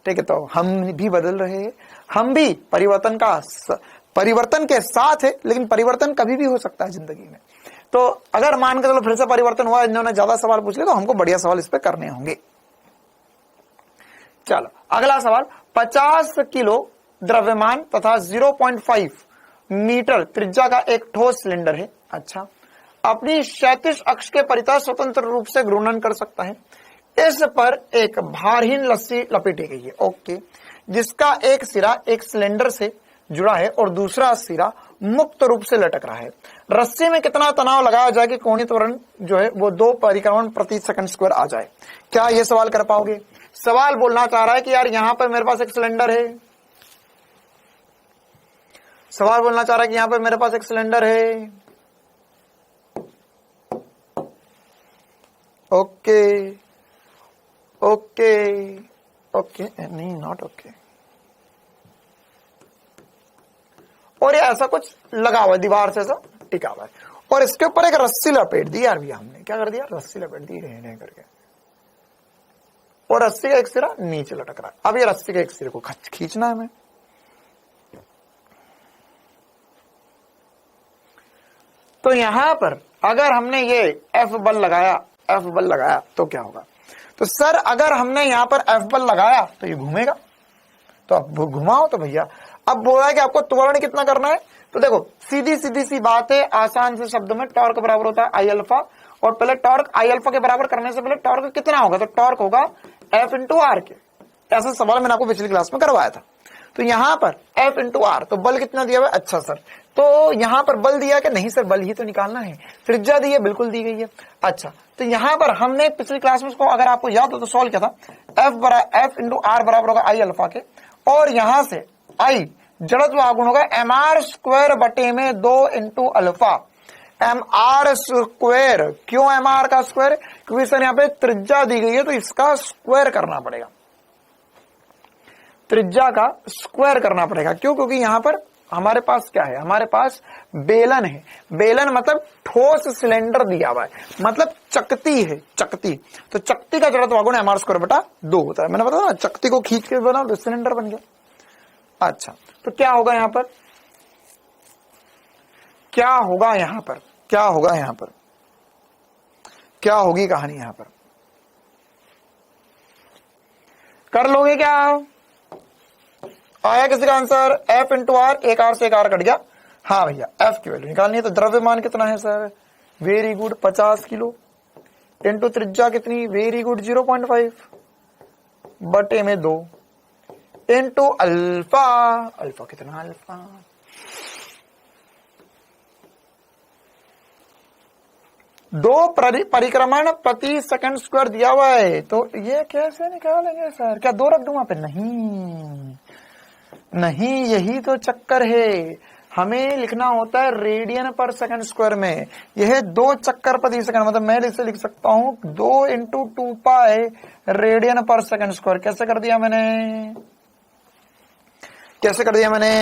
ठीक है, तो हम भी बदल रहे हैं, हम भी परिवर्तन के साथ है, लेकिन परिवर्तन कभी भी हो सकता है जिंदगी में। तो अगर मान के चलो फिर से परिवर्तन हुआ, इन्होंने ज्यादा सवाल पूछ लिए, तो हमको बढ़िया सवाल इस पे करने होंगे। चलो अगला सवाल। 50 किलो द्रव्यमान तथा 0.5 मीटर त्रिज्या का एक ठोस सिलेंडर है। अच्छा, अपनी क्षैतिज अक्ष के परितः स्वतंत्र रूप से घूर्णन कर सकता है। इस पर एक भारहीन रस्सी लपेटी गई है, ओके, जिसका एक सिरा एक सिलेंडर से जुड़ा है और दूसरा सिरा मुक्त रूप से लटक रहा है। रस्सी में कितना तनाव लगाया जाए कि कोणीय त्वरण जो है वो 2 परिक्रमण प्रति सेकंड स्क्वायर आ जाए? क्या ये सवाल कर पाओगे? सवाल बोलना चाह रहा है कि यार यहां पर मेरे पास एक सिलेंडर है, सवाल बोलना चाह रहा है कि यहां पर मेरे पास एक सिलेंडर है, ओके ओके ओके, नहीं नॉट ओके, और ये ऐसा कुछ लगा हुआ है दीवार से, ऐसा टिका हुआ है, और इसके ऊपर एक रस्सी लपेट दी। यार भैया हमने क्या कर दिया, रस्सी लपेट दी रहे करके, और रस्सी का एक सिरा नीचे लटक रहा है। अब ये रस्सी के एक सिरे को खींचना है हमें। तो यहां पर अगर हमने ये F बल लगाया तो क्या होगा? तो सर अगर हमने यहां पर F बल लगाया तो ये घूमेगा, तो अब घुमाओ तो भैया। अब बोला है कि आपको त्वरण कितना करना है, तो देखो सीधी सी बात है, आसान से शब्दों में टॉर्क बराबर होता है आई अल्फा, और पहले टॉर्क आई अल्फा के बराबर करने से पहले टॉर्क कितना होगा, तो टॉर्क होगा F इंटू आर के। ऐसा सवाल मैंने आपको पिछली क्लास में करवाया था। तो यहां पर F इंटू आर, तो बल कितना दिया हुआ है? अच्छा सर, तो यहां पर बल दिया कि नहीं सर, बल ही तो निकालना है। त्रिज्या दी है, बिल्कुल दी गई है। अच्छा, तो यहां पर हमने पिछली क्लास में इसको अगर आपको याद हो तो सॉल्व किया था। F इंटू आर बराबर होगा आई अल्फा के, और यहां से आई जड़त्व आगुण होगा एम आर स्क्वायर बटे में 2 into alpha. M R square, क्यों एम आर का स्क्वायर? क्योंकि सर यहां पे त्रिज्या दी गई है तो इसका स्क्वायर करना पड़ेगा, त्रिज्या का स्क्वायर करना पड़ेगा। क्यों? क्योंकि यहां पर हमारे पास क्या है, हमारे पास बेलन है। बेलन मतलब ठोस सिलेंडर दिया हुआ है, मतलब चकती है, चकती। तो चकती का जड़त्व आगुण एम आर स्क्वायर बटा 2 होता है। मैंने बताया ना, चकती को खींच के बना सिलेंडर बन गया। अच्छा, तो क्या होगा यहां पर, क्या होगा यहां पर, क्या होगा यहां पर, क्या होगी कहानी यहां पर? कर लोगे क्या? आया किसी का आंसर? F इंटू आर, एक आर से एक आर कट गया। हाँ भैया, F की वैल्यू निकालनी है। तो द्रव्यमान कितना है sir? Very good, 50 kilo into त्रिज्या कितनी? वेरी गुड, 0.5 बटे में 2 इंटू अल्फा। अल्फा कितना? अल्फा दो परिक्रमण प्रति सेकंड स्क्वायर दिया हुआ है। तो ये कैसे निकालेंगे सर? क्या 2 रख दूं वहां पे? नहीं, यही तो चक्कर है। हमें लिखना होता है रेडियन पर सेकंड स्क्वायर में। यह 2 चक्कर प्रति सेकंड, मतलब मैं इसे लिख सकता हूं 2 इंटू 2 पाई रेडियन पर सेकंड स्क्वायर। कैसे कर दिया मैंने, कैसे कर दिया मैंने?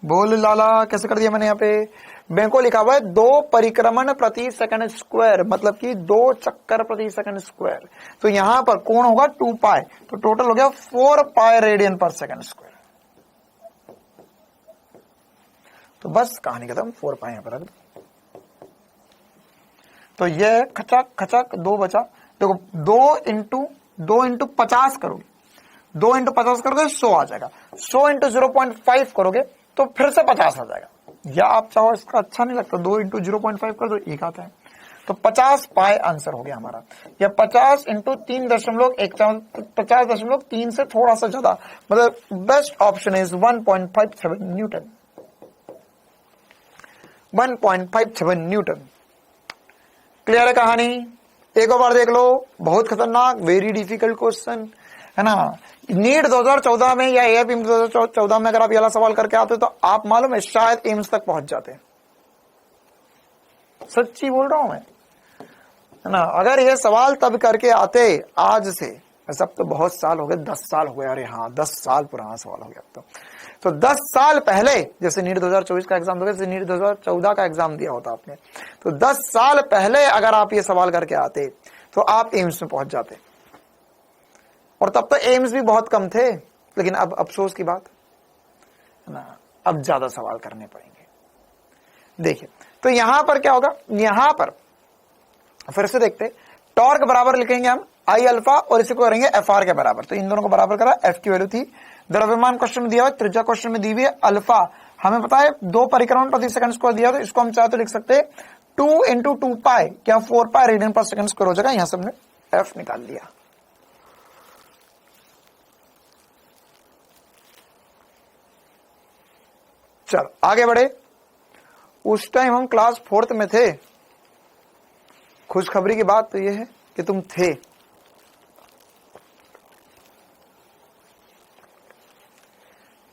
बोल लाला, कैसे कर दिया मैंने यहाँ पे? बैंको लिखा हुआ है 2 परिक्रमण प्रति सेकंड स्क्वायर, मतलब कि 2 चक्कर प्रति सेकंड स्क्वायर। तो यहां पर कोण होगा 2 पाई, तो टोटल हो गया 4 पाई रेडियन पर सेकंड स्क्वायर। तो बस कहानी खत्म, 4 पाई यहां पर रख दो। तो ये खचक खचक 2 बचा। देखो 2 इंटू 50 करोगे, 2 इंटू 50 करोगे 100 आ जाएगा। 100 इंटू 0.5 करोगे तो फिर से 50 आ जाएगा। या आप चाहो इसका अच्छा नहीं लगता 2 इंटू 0.5 कर दो, 1 आता है। तो 50 पाई आंसर हो गया हमारा। या 50 इंटू 3.1, 50.3 से थोड़ा सा ज्यादा, मतलब best option is 1.57 Newton. 1.57 Newton. Clear है कहानी? एक और बार देख लो, बहुत खतरनाक, वेरी डिफिकल्ट क्वेश्चन है ना। नीट 2014 में या एएफएम 2014 में अगर आप ये वाला सवाल करके आते तो आप मालूम है शायद एम्स तक पहुंच जाते। सच्ची बोल रहा हूं मैं, है ना। अगर ये सवाल तब करके आते आज से, सब तो बहुत साल हो गए, 10 साल हो गए। अरे हाँ 10 साल पुराना सवाल हो गया। तो 10 साल पहले, जैसे नीट 2024 का एग्जाम दोगे, जैसे नीट 2014 का एग्जाम दिया होता आपने, तो 10 साल पहले अगर आप ये सवाल करके आते तो आप एम्स में पहुंच जाते। और तब तो एम्स भी बहुत कम थे, लेकिन अब अफसोस की बात है ना, अब ज्यादा सवाल करने पड़ेंगे। देखिए तो यहां पर क्या होगा, यहां पर फिर से देखते, टॉर्क बराबर लिखेंगे हम आई अल्फा और इसी को करेंगे एफ आर के बराबर। तो इन दोनों को बराबर करा, एफ की वैल्यू थी, द्रव्यमान क्वेश्चन में दिया हुआ, त्रिज्या क्वेश्चन में दी हुई है अल्फा, हमें पता है 2 परिक्रमण प्रति सेकंड स्क्वायर दिया, तो इसको हम चाहे तो लिख सकते हैं 2 इंटू 2 पाई, क्या 4 पाई रेडियन पर सेकंड स्क्वायर हो जाएगा। यहां से हमने एफ निकाल लिया। चलो आगे बढ़े। उस टाइम हम क्लास 4th में थे। खुशखबरी की बात तो यह है कि तुम थे।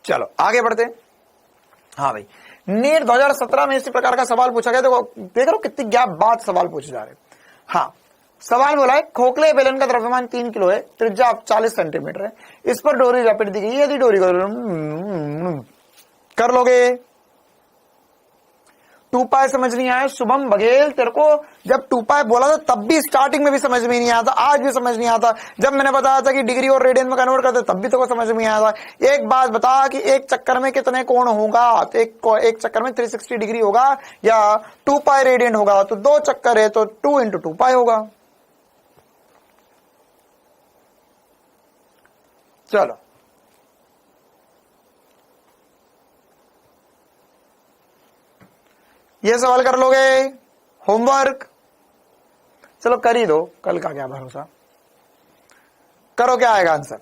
चलो आगे बढ़ते। हाँ भाई, नीट 2017 में इसी प्रकार का सवाल पूछा गया। देखो देख रहे हो कितनी गैप बाद सवाल पूछे जा रहे। हाँ, सवाल बोला है खोखले बेलन का द्रव्यमान 3 किलो है, त्रिज्या 40 सेंटीमीटर है, इस पर डोरी रैपिड दी गई, यदि डोरी कर लोगे। 2 पाई समझ नहीं आया शुभम बघेल, तेरे को जब 2 पाई बोला था तब भी स्टार्टिंग में भी समझ में नहीं आया था, आज भी समझ नहीं आता। जब मैंने बताया था कि डिग्री और रेडियन में कन्वर्ट करते तब भी तेरे को समझ में आया था। एक बात बता कि एक चक्कर में कितने कोण होगा, तो एक चक्कर में 360 डिग्री होगा या 2 पाई रेडियन होगा। तो 2 चक्कर है तो 2 इंटू 2 पाई होगा। चलो ये सवाल कर लोगे, होमवर्क चलो कर ही दो, कल का क्या भरोसा। करो, क्या आएगा आंसर?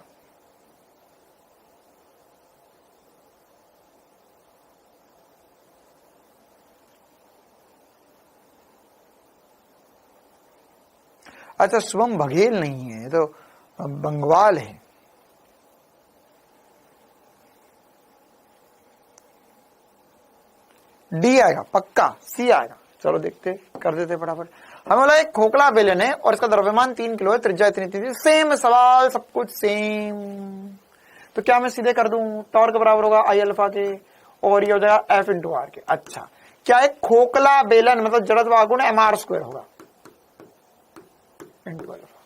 अच्छा शुभम बघेल नहीं है, तो बंगवाल है। डी आएगा पक्का, सी आएगा। चलो देखते, कर देते फटाफट। हमें बोला एक खोखला बेलन है और इसका द्रव्यमान 3 किलो है, त्रिज्या इतनी, सेम सवाल, सब कुछ सेम। तो क्या मैं सीधे कर दूं, टॉर्क बराबर होगा आई अल्फा के और ये हो जाएगा एफ इंटू आर के। अच्छा, क्या एक खोखला बेलन मतलब जड़त्व आगुण एम आर स्क्वायर होगा इंटू अल्फा।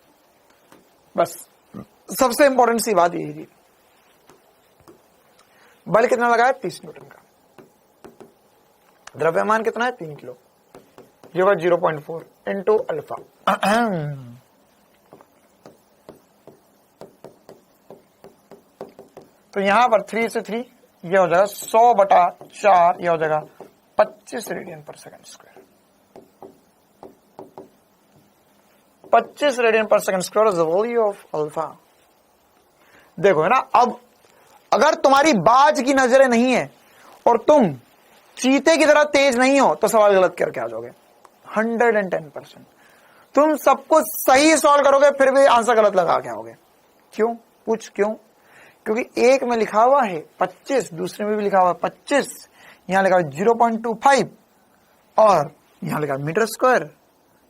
बस सबसे इंपॉर्टेंट सी बात यही थी। बल कितना लगा है? 30 न्यूटन का। द्रव्यमान कितना है? 3 किलो। ये होगा 0.4 इंटू अल्फा। तो यहां पर 3 से 3 ये हो जाएगा 100/4, ये हो जाएगा 25 रेडियन पर सेकंड स्क्वायर। 25 रेडियन पर second square is the value of alpha. देखो है ना, अब अगर तुम्हारी बाज की नजरें नहीं है और तुम चीते की तरह तेज नहीं हो तो सवाल गलत करके आ जाओगे। 110%। तुम सब कुछ सही सॉल्व करोगे फिर भी आंसर गलत लगा के आओगे। क्यों? पूछ क्यों? क्योंकि एक में लिखा हुआ है 25, दूसरे में भी लिखा हुआ है 25, यहां लिखा है 0.25 और यहां लिखा मीटर स्क्वायर,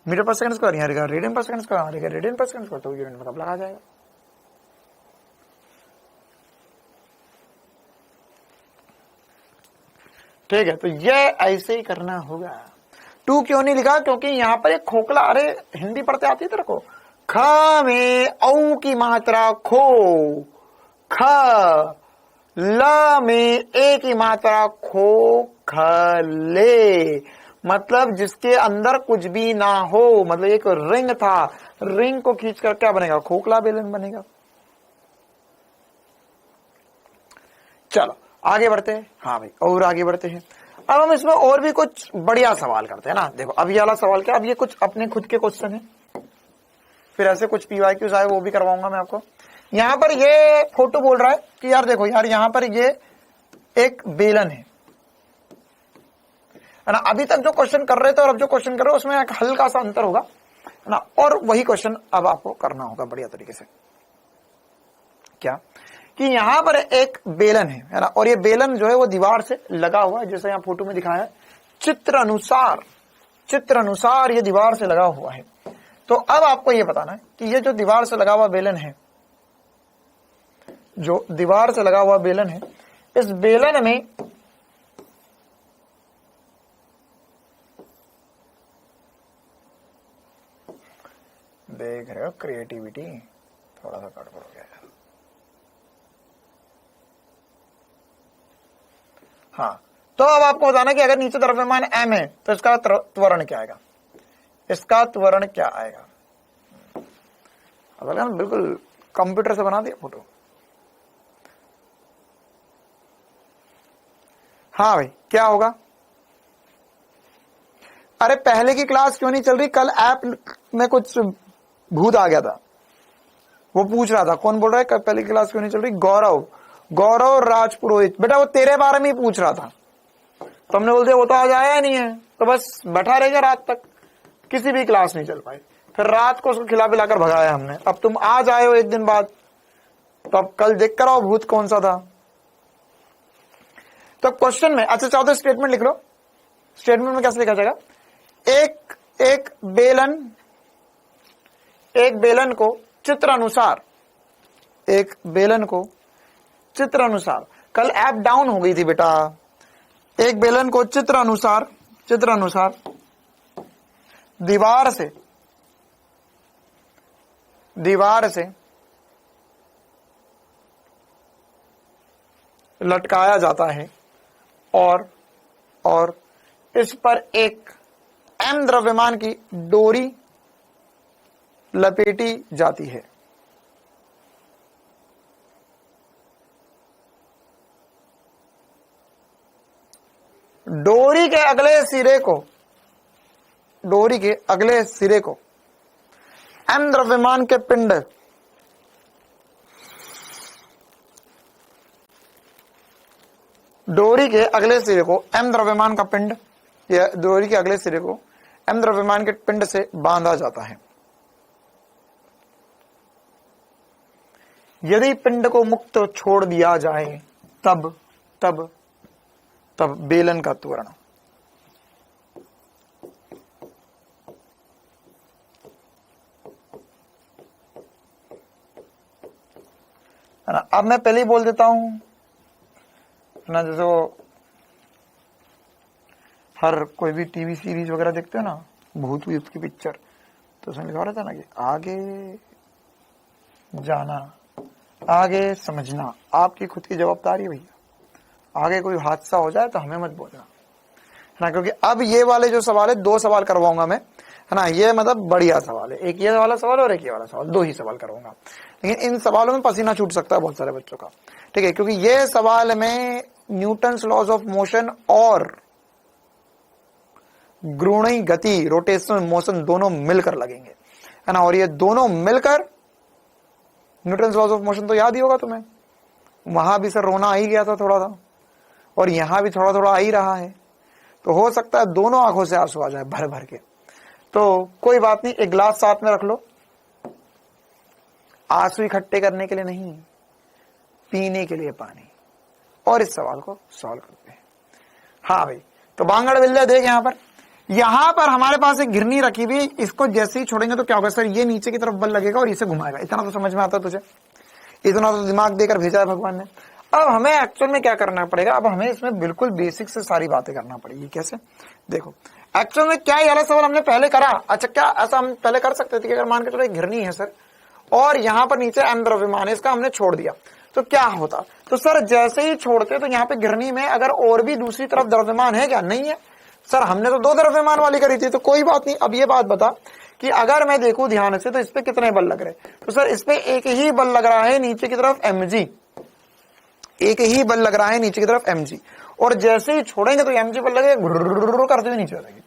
मीटर पर सेकंड स्क्वायर, यहां लिखा रेडियन पर सेकंड स्क्वायर, यहां लिखा रेडियन पर सेकंड स्क्वायर, तो यूनिट मतलब लगा जाएगा। ठीक है, तो ये ऐसे ही करना होगा। टू क्यों नहीं लिखा? क्योंकि यहां पर एक खोखला, अरे हिंदी पढ़ते आती है तेरे को? ख में औ की मात्रा खो, ख, ल में ए की मात्रा खो, ख ले, मतलब जिसके अंदर कुछ भी ना हो, मतलब एक रिंग था, रिंग को खींचकर क्या बनेगा? खोखला बेलन बनेगा। चलो आगे बढ़ते हैं। हाँ भाई, और आगे बढ़ते हैं। अब हम इसमें और भी कुछ बढ़िया सवाल करते हैं ना। देखो अब ये वाला सवाल क्या, अब ये कुछ अपने खुद के क्वेश्चन है, फिर ऐसे कुछ पीवाईक्यूज आए वो भी करवाऊंगा मैं आपको। यहां पर ये फोटो बोल रहा है कि यार देखो यार, यहां पर ये एक बेलन है ना। अभी तक जो क्वेश्चन कर रहे थे और अब जो क्वेश्चन कर रहे हो उसमें एक हल्का सा अंतर होगा ना, और वही क्वेश्चन अब आपको करना होगा बढ़िया तरीके से। क्या कि यहां पर एक बेलन है ना, और ये बेलन जो है वो दीवार से लगा हुआ है, जैसे यहां फोटो में दिखाया है, चित्र अनुसार ये दीवार से लगा हुआ है। तो अब आपको ये बताना है कि ये जो दीवार से लगा हुआ बेलन है, जो दीवार से लगा हुआ बेलन है, इस बेलन में देख रहे हो क्रिएटिविटी थोड़ा सा गड़बड़ हो गया है। हाँ, तो अब आपको बताना कि अगर नीचे द्रव्यमान m है तो इसका त्वरण क्या आएगा? इसका त्वरण क्या आएगा? अब बिल्कुल कंप्यूटर से बना दिया फोटो। हाँ भाई, क्या होगा? अरे पहले की क्लास क्यों नहीं चल रही? कल ऐप में कुछ भूत आ गया था, वो पूछ रहा था। कौन बोल रहा है पहले की क्लास क्यों नहीं चल रही? गौरव राजपुरोहित। बेटा वो तेरे बारे में ही पूछ रहा था, तो हमने बोल दिया वो तो आज आया नहीं है, तो बस बैठा रहेगा रात तक, किसी भी क्लास नहीं चल पाई। फिर रात को उसको खिला पिलाकर भगाया हमने। अब तुम आज आए हो एक दिन बाद, तो अब कल देख कर आओ भूत कौन सा था। तो क्वेश्चन में, अच्छा चाहो तो स्टेटमेंट लिख लो। स्टेटमेंट में कैसे लिखा जाएगा? एक बेलन को चित्र अनुसार, कल ऐप डाउन हो गई थी बेटा। एक बेलन को चित्र अनुसार दीवार से लटकाया जाता है और इस पर एक m द्रव्यमान की डोरी लपेटी जाती है। डोरी के अगले सिरे को m द्रव्यमान के पिंड डोरी के अगले सिरे को m द्रव्यमान का पिंड या डोरी के अगले सिरे को m द्रव्यमान के पिंड से बांधा जाता है। यदि पिंड को मुक्त छोड़ दिया जाए तब बेलन का त्वरण। है ना, अब मैं पहले ही बोल देता हूं ना, जैसे हर कोई भी टीवी सीरीज वगैरह देखते हो ना, भूत की पिक्चर, तो उसमें लिखा रहता है ना कि आगे जाना, आगे समझना आपकी खुद की जवाबदारी है भैया। आगे कोई हादसा हो जाए तो हमें मत बोलना, है ना, क्योंकि अब ये वाले जो सवाल है, 2 सवाल करवाऊंगा मैं, है ना। ये मतलब बढ़िया सवाल है, एक ये वाला सवाल और एक ये वाला सवाल, 2 ही सवाल करवाऊंगा। लेकिन इन सवालों में पसीना छूट सकता है बहुत सारे बच्चों का, ठीक है, क्योंकि ये सवाल में न्यूटन्स लॉज ऑफ मोशन और घूर्णन गति, रोटेशनल मोशन दोनों मिलकर लगेंगे, है ना। और ये दोनों मिलकर, न्यूटन्स लॉज ऑफ मोशन तो याद ही होगा तुम्हें, वहां भी सर रोना आ ही गया था थोड़ा सा, और यहां भी थोड़ा थोड़ा आ ही रहा है। तो हो सकता है दोनों आंखों से आंसू आ जाए भर भर के। तो कोई बात नहीं, एक गिलास साथ में रख लो, आंसू इकट्ठे करने के लिए नहीं, पीने के लिए पानी। और इस सवाल को सॉल्व करते हैं। हाँ भाई, तो बांगड़ बिल्ला देख, यहां पर हमारे पास एक घिरनी रखी हुई, इसको जैसे ही छोड़ेंगे तो क्या होगा सर, ये नीचे की तरफ बल लगेगा और इसे घुमाएगा। इतना तो समझ में आता है तुझे, इतना तो दिमाग देकर भेजा है भगवान ने। अब हमें एक्चुअल में क्या करना पड़ेगा, अब हमें इसमें बिल्कुल बेसिक से सारी बातें करना पड़ेगी। कैसे? देखो एक्चुअल में क्या ये वाला सवाल हमने पहले करा। अच्छा, क्या ऐसा हम पहले कर सकते थे कि अगर मान के चलो एक घिरनी है सर और यहाँ पर नीचे m द्रव्यमान है, इसका हमने छोड़ दिया तो क्या होता? तो सर जैसे ही छोड़ते तो यहाँ पे घिरनी में अगर और भी दूसरी तरफ द्रव्यमान है क्या? नहीं है सर, हमने तो 2 द्रव्यमान वाली करी थी, तो कोई बात नहीं। अब ये बात बता कि अगर मैं देखूं ध्यान से तो इस पे कितने बल लग रहे हैं? तो सर इस पे एक ही बल लग रहा है नीचे की तरफ mg, एक ही बल लग रहा है नीचे की तरफ mg, और जैसे ही छोड़ेंगे तो mg बल लगेगा, गुर्र करते हुए नीचे आ जाएगी।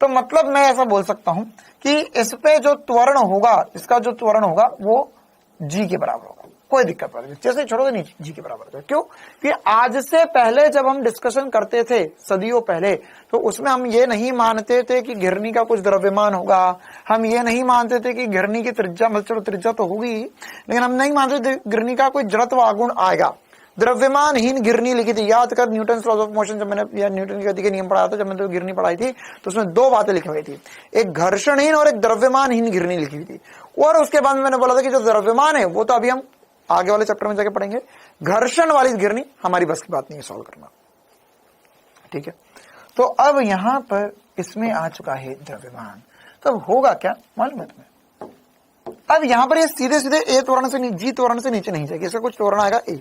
तो मतलब मैं ऐसा बोल सकता हूं कि इस पे जो त्वरण होगा, इसका जो त्वरण होगा वो g के बराबर होगा, कोई दिक्कत नहीं। जैसे ही छोड़ोगे नीचे जी के बराबर होगा। क्यों? कि आज से पहले जब हम डिस्कशन करते थे सदियों पहले, तो उसमें हम ये नहीं मानते थे कि घिरनी का कुछ द्रव्यमान होगा, हम ये नहीं मानते थे कि घिरनी की त्रिज्या, मतलब त्रिज्या तो होगी, लेकिन हम नहीं मानते थे घिरनी का कोई जड़त्व आगुण आएगा। द्रव्यमानहीन घिरनी लिखी थी, याद कर न्यूटन लॉज ऑफ मोशन, जब मैंने या न्यूटन की गति के नियम पढ़ाया था, जब मैंने तो घिरनी पढ़ाई थी तो उसमें 2 बातें लिखी हुई थी, एक घर्षणहीन और एक द्रव्यमानहीन घिरनी लिखी हुई थी। और उसके बाद मैंने बोला था कि जो द्रव्यमान है वो तो अभी हम आगे वाले चैप्टर में जाके पढ़ेंगे, घर्षण वाली घिरनी हमारी बस की बात नहीं है सॉल्व करना। ठीक है, तो अब यहां पर इसमें आ चुका है द्रव्यमान, तो अब होगा क्या मालूम है तुम्हें? अब यहां पर ये सीधे सीधे ए त्वरण से जी त्वरण से नीचे नहीं जाएगी, इसका कुछ त्वरण आएगा ए।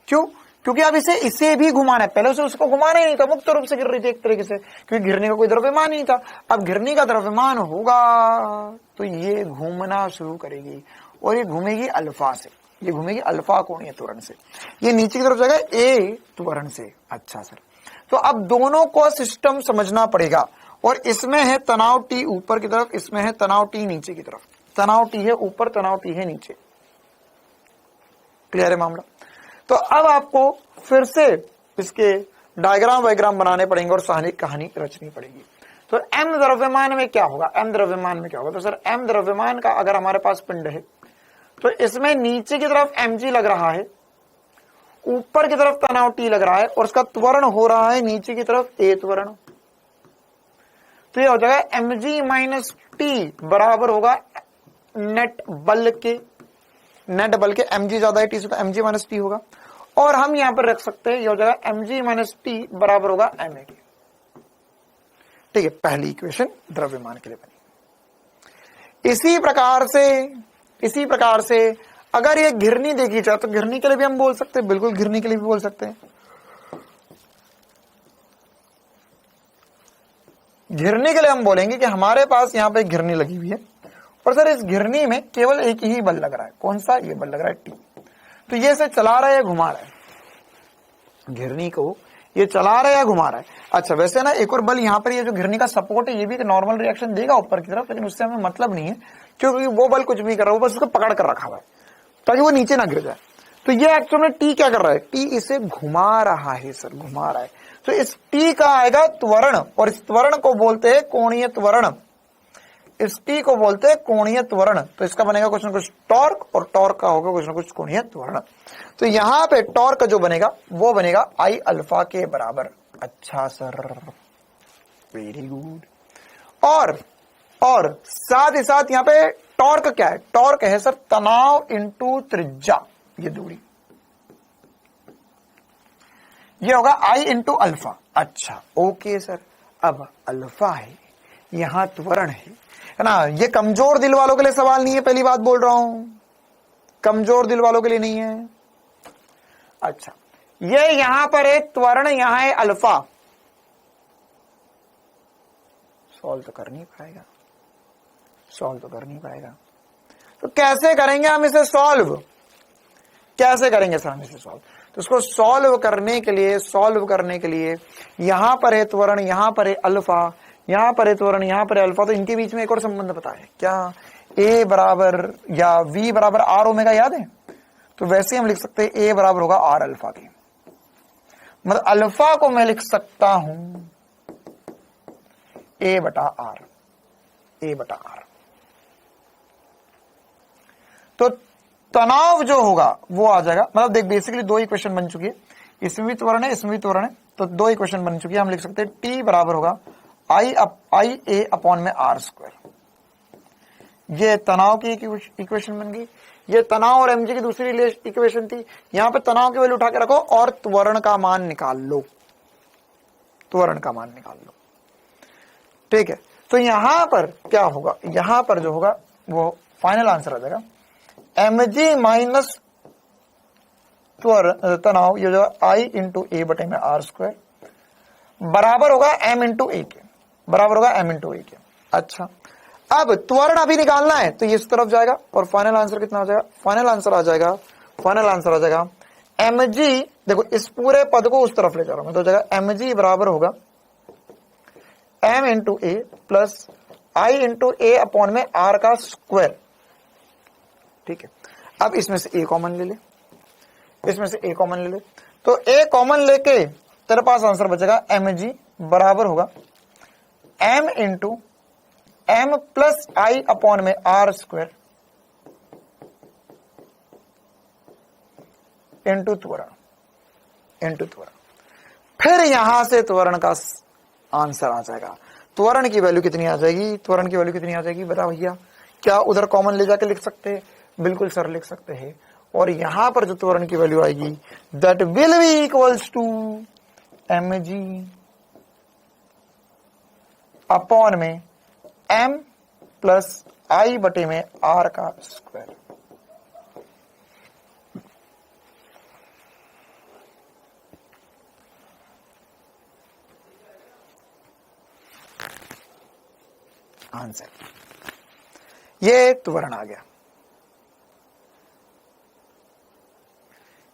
क्यों? क्योंकि अब इसे भी घुमाना है, पहले उसे उसको घुमाना ही नहीं था, मुक्त रूप से गिर रही थी एक तरीके से, क्योंकि घिरनी का कोई द्रव्यमान नहीं था। अब घिरनी का द्रव्यमान होगा तो ये घूमना शुरू करेगी, और ये घूमेगी अल्फा से, ये घूमेगी अल्फा कोणीय त्वरण से, ये नीचे की तरफ जाएगा ए त्वरण से। अच्छा सर, तो अब दोनों को सिस्टम समझना पड़ेगा, और इसमें है तनाव टी ऊपर की तरफ, इसमें है तनाव टी नीचे की तरफ, तनाव टी है ऊपर, तनाव टी है नीचे। क्लियर है मामला? तो अब आपको फिर से इसके डायग्राम वायग्राम बनाने पड़ेंगे और कहानी रचनी पड़ेगी। तो m द्रव्यमान में क्या होगा? m द्रव्यमान में क्या होगा? तो सर m द्रव्यमान का अगर हमारे पास पिंड है तो इसमें नीचे की तरफ mg लग रहा है, ऊपर की तरफ तनाव t लग रहा है, और उसका त्वरण हो रहा है नीचे की तरफ a त्वरण। तो ये हो जाएगा mg माइनस टी बराबर होगा नेट बल के, नेट बल के mg ज्यादा है टी से, तो mg माइनस टी होगा। और हम यहां पर रख सकते हैं, ये हो जाएगा mg माइनस टी बराबर होगा ma के। ठीक है, पहली इक्वेशन द्रव्यमान के लिए बनी। इसी प्रकार से अगर ये घिरनी देखी जाए तो घिरनी के लिए भी हम बोल सकते हैं, बिल्कुल घिरनी के लिए भी बोल सकते हैं। घिरनी के लिए हम बोलेंगे कि हमारे पास यहां पे घिरनी लगी हुई है, और सर इस घिरनी में केवल एक ही बल लग रहा है। कौन सा? ये बल लग रहा है टी। तो ये से चला रहा है या घुमा रहा है? घिरनी को ये चला रहा है या घुमा रहा है? अच्छा, वैसे ना एक और बल यहाँ पर, ये जो घिरनी का सपोर्ट है, ये भी एक नॉर्मल रिएक्शन देगा ऊपर की तरफ, लेकिन उससे हमें मतलब नहीं है, क्योंकि वो बल कुछ भी कर रहा है, वो बस उसको पकड़ कर रखा हुआ है ताकि वो नीचे ना गिर जाए। तो ये एक्चुअल में टी क्या कर रहा है? टी इसे घुमा रहा है सर, घुमा रहा है। तो इस टी का आएगा त्वरण, और इस त्वरण को बोलते हैं कोणीय त्वरण, इस टी को बोलते हैं कोणीय त्वरण। तो इसका बनेगा कुछ ना कुछ टॉर्क, और टॉर्क का होगा कुछ ना कुछ कोणीय त्वरण। तो यहां पे टॉर्क जो बनेगा वो बनेगा आई अल्फा के बराबर। अच्छा सर, वेरी गुड। और साथ ही साथ यहां पे टॉर्क क्या है? टॉर्क है सर तनाव इंटू त्रिज्या, ये दूरी, ये होगा आई इंटू अल्फा। अच्छा ओके सर, अब अल्फा है, यहां त्वरण है ना। ये कमजोर दिल वालों के लिए सवाल नहीं है, पहली बात बोल रहा हूं, कमजोर दिल वालों के लिए नहीं है। अच्छा, ये यहां पर है त्वरण, यहां है अल्फा। सॉल्व तो कर नहीं पाएगा, सॉल्व तो कर नहीं पाएगा। तो कैसे करेंगे हम इसे सॉल्व? कैसे करेंगे सर हम इसे सॉल्व? तो इसको सॉल्व करने के लिए यहां पर है त्वरण, यहां पर है अल्फा, यहां पर है त्वरण, यहां पर है अल्फा। तो इनके बीच में एक और संबंध पता है क्या? ए बराबर या v बराबर आर ओमेगा, याद है? तो वैसे हम लिख सकते हैं ए बराबर होगा आर अल्फा के। मतलब अल्फा को मैं लिख सकता हूं ए बटा आर, ए बटा आर। तो तनाव जो होगा वो आ जाएगा, मतलब देख बेसिकली 2 इक्वेशन बन चुकी है, इसमें भी त्वरण है, इसमें भी त्वरण है, तो 2 इक्वेशन बन चुकी है। हम लिख सकते हैं टी बराबर होगा आई ए अपॉन में आर स्क्वायर। ये तनाव की इक्वेशन बन गई। ये तनाव और mg की दूसरी इक्वेशन थी। यहां पे तनाव की वैल्यू उठा के रखो और त्वरण का मान निकाल लो, त्वरण का मान निकाल लो। ठीक है, तो यहां पर क्या होगा, यहां पर जो होगा वो फाइनल आंसर आ जाएगा mg माइनस तनाव, ये जो I इंटू ए बटे में आर स्क्वायर बराबर होगा m इंटू ए के, बराबर होगा m इंटू ए के। अच्छा, अब त्वरण अभी निकालना है तो ये इस तरफ जाएगा और फाइनल आंसर कितना आ जाएगा, फाइनल आंसर आ जाएगा, फाइनल आंसर आ जाएगा mg, देखो इस पूरे पद को उस तरफ ले जा रहा हूं मैं, तो जाएगा mg बराबर होगा m into A plus I into A upon में r का स्क्वायर। ठीक है, अब इसमें से a कॉमन ले ले, इसमें से a कॉमन ले ले, तो a कॉमन लेके तेरे पास आंसर बचेगा mg बराबर होगा m into m plus I upon में r स्क्वायर इंटू त्वरण, इंटू त्वरण। फिर यहां से त्वरण का आंसर आ जाएगा। त्वरण की वैल्यू कितनी आ जाएगी, त्वरण की वैल्यू कितनी आ जाएगी बता भैया, क्या उधर कॉमन ले जाके लिख सकते हैं, बिल्कुल सर लिख सकते हैं। और यहां पर जो त्वरण की वैल्यू आएगी that will be equals to mg upon में m प्लस I बटे में r का स्क्वायर। आंसर ये त्वरण आ गया,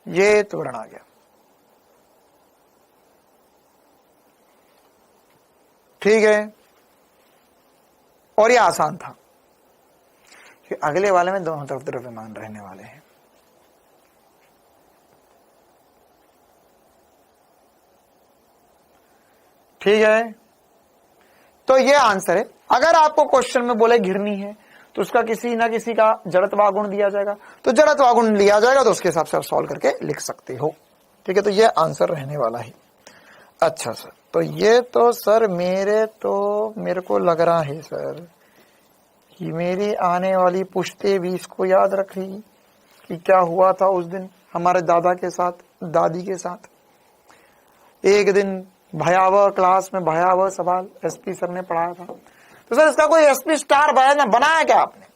ये त्वरण आ गया। ठीक है, और ये आसान था कि अगले वाले में दोनों तरफ द्रव्यमान रहने वाले हैं। ठीक है, तो ये आंसर है। अगर आपको क्वेश्चन में बोले घिरनी है तो उसका किसी ना किसी का जड़त्वागुण दिया जाएगा, तो जड़त्वागुण लिया जाएगा तो उसके हिसाब से आप सॉल्व करके लिख सकते हो। ठीक है, तो ये आंसर रहने वाला है। अच्छा सर, तो ये तो सर मेरे को लग रहा है सर कि मेरी आने वाली पुश्ते भी इसको याद रखेगी कि क्या हुआ था उस दिन हमारे दादा के साथ, दादी के साथ। एक दिन भयावह क्लास में भयावह सवाल एसपी सर ने पढ़ाया था, तो सर इसका कोई एसपी स्टार बनाया क्या आपने?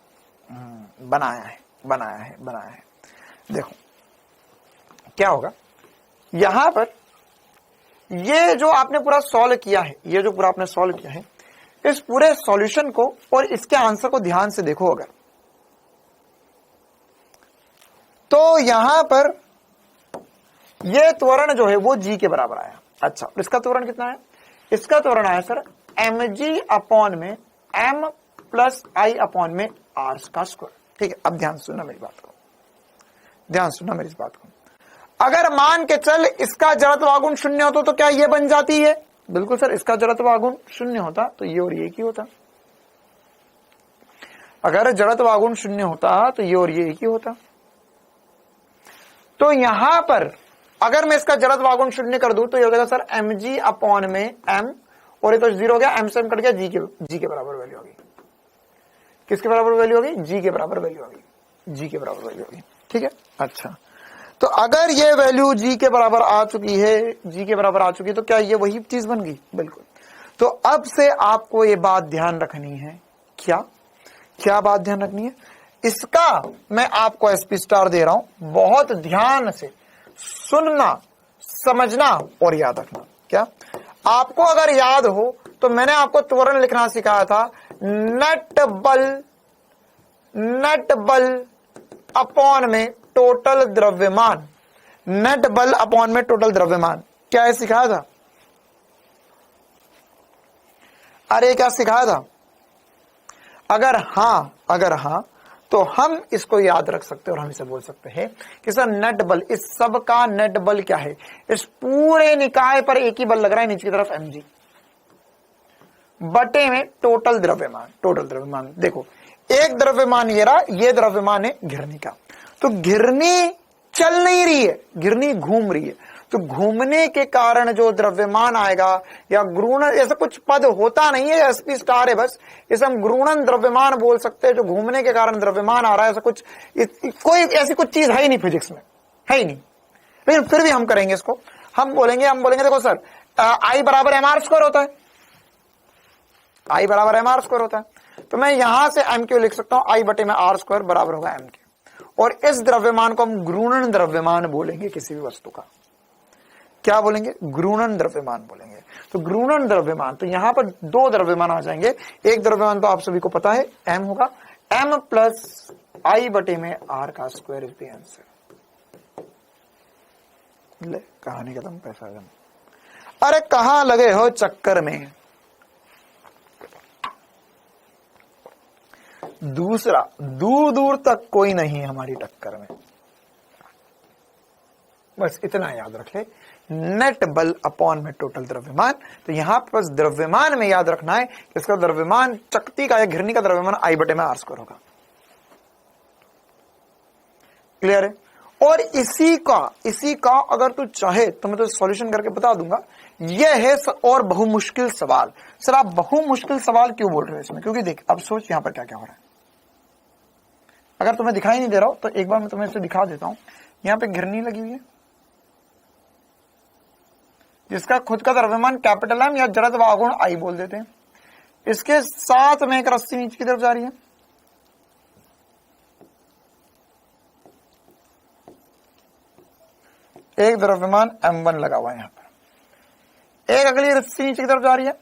बनाया है, बनाया है, बनाया है। देखो क्या होगा, यहां पर ये जो आपने पूरा सॉल्व किया है, ये जो पूरा आपने सॉल्व किया है, इस पूरे सॉल्यूशन को और इसके आंसर को ध्यान से देखो अगर, तो यहां पर ये त्वरण जो है वो g के बराबर आया। अच्छा, इसका त्वरण कितना है? इसका त्वरण आया सर mg अपॉन में m प्लस I अपॉन में r का स्क्वायर। ठीक है, अब ध्यान सुनना मेरी बात को, ध्यान सुनना मेरी इस बात को। अगर मान के चल इसका जड़त्वागुण शून्य होता तो क्या ये बन जाती है? बिल्कुल सर, इसका जड़त्वागुण शून्य होता तो ये और ये एक ही होता। अगर जड़त्वागुण शून्य होता तो ये और ये एक ही होता। तो यहां पर अगर मैं इसका जड़त्वागुण शून्य कर दूं तो ये हो जाएगा सर mg अपॉन में m, और ये तो जीरो हो गया, m से m कट गया, g के बराबर वैल्यू होगी। किसके बराबर वैल्यू होगी? g के बराबर वैल्यू होगी, g के बराबर वैल्यू होगी। ठीक है, अच्छा, तो अगर ये वैल्यू g के बराबर आ चुकी है, g के बराबर आ चुकी है, तो क्या ये वही चीज बन गई? बिल्कुल। तो अब से आपको ये बात ध्यान रखनी है, क्या क्या बात ध्यान रखनी है? इसका मैं आपको एसपी स्टार दे रहा हूं, बहुत ध्यान से सुनना, समझना और याद रखना। क्या आपको अगर याद हो तो मैंने आपको त्वरण लिखना सिखाया था, नेट बल अपॉन में टोटल द्रव्यमान, नेट बल अपॉन में टोटल द्रव्यमान। क्या है सिखाया था? अरे क्या सिखाया था? अगर हां तो हम इसको याद रख सकते हैं और हम इसे बोल सकते हैं कि सर नेट बल, इस सब का नेट बल क्या है? इस पूरे निकाय पर एक ही बल लग रहा है, नीचे की तरफ mg बटे में टोटल द्रव्यमान। टोटल द्रव्यमान देखो, एक द्रव्यमान ये रहा, ये द्रव्यमान है घिरनी का, तो घिरनी चल नहीं रही है, घिरनी घूम रही है, तो घूमने के कारण जो द्रव्यमान आएगा या घूर्णन, ऐसा कुछ पद होता नहीं है, एसपी स्टार है बस, इसे हम घूर्णन द्रव्यमान बोल सकते हैं। जो घूमने के कारण द्रव्यमान आ रहा है, ऐसा कुछ कोई ऐसी कुछ चीज है ही नहीं फिजिक्स में, है ही नहीं। लेकिन फिर भी हम करेंगे इसको, हम बोलेंगे देखो सर, आई बराबर एम आर स्क्वायर होता है, आई बराबर एम आर स्क्वायर होता है, तो मैं यहां से एम क्यू लिख सकता हूं, आई बटे में आर स्क्वायर बराबर होगा एम क्यू। और इस द्रव्यमान को हम घूर्णन द्रव्यमान बोलेंगे, किसी भी वस्तु का क्या बोलेंगे, घूर्णन द्रव्यमान बोलेंगे। तो घूर्णन द्रव्यमान, तो यहां पर दो द्रव्यमान आ जाएंगे। एक द्रव्यमान तो आप सभी को पता है एम होगा, एम प्लस आई बटे में आर का स्क्वायर इज द आंसर। ले कहानी खत्म, पैसा खत्म। अरे कहां लगे हो चक्कर में। दूसरा, दूर दूर तक कोई नहीं हमारी टक्कर में, बस इतना याद रख ले, नेट बल अपॉन में टोटल द्रव्यमान। तो यहां पर बस द्रव्यमान में याद रखना है कि इसका द्रव्यमान चकती का या घिरनी का द्रव्यमान आई बटे में आर स्क्वायर होगा। क्लियर है। और इसी का अगर तू चाहे तो मैं तो सॉल्यूशन करके बता दूंगा। यह है और बहुमुश्किल सवाल। सर आप बहुमुश्किल सवाल क्यों बोल रहे हो इसमें, क्योंकि देख अब सोच यहां पर क्या क्या हो रहा है। अगर तुम्हें दिखाई नहीं दे रहा हो तो एक बार मैं तुम्हें इसे दिखा देता हूं। यहां पे घिरनी लगी हुई है जिसका खुद का द्रव्यमान कैपिटल एम या जड़त्व आघूर्ण आई बोल देते हैं। इसके साथ में एक रस्सी नीचे की तरफ जा रही है, एक द्रव्यमान m1 लगा हुआ है यहां पर, एक अगली रस्सी नीचे की तरफ जा रही है,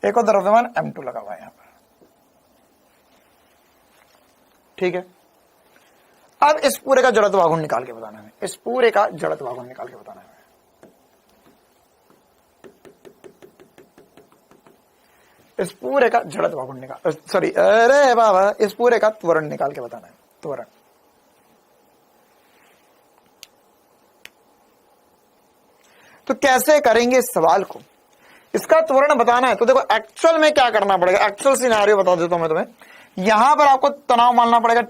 एक और द्रव्यमान m2 लगा हुआ है यहां पर। ठीक है। अब इस पूरे का जड़त्व आघूर्ण निकाल के बताना है, इस पूरे का जड़त्व आघूर्ण निकाल के बताना है। इस पूरे का जड़त्व आघूर्ण निकाल, सॉरी अरे बाबा, इस पूरे का त्वरण निकाल के बताना है, त्वरण। तो कैसे करेंगे इस सवाल को, इसका त्वरण बताना है। तो देखो एक्चुअल में क्या करना पड़ेगा, एक्चुअल सिनेरियो बता देता हूं मैं तुम्हें। यहां पर आपको तनाव मानना पड़ेगा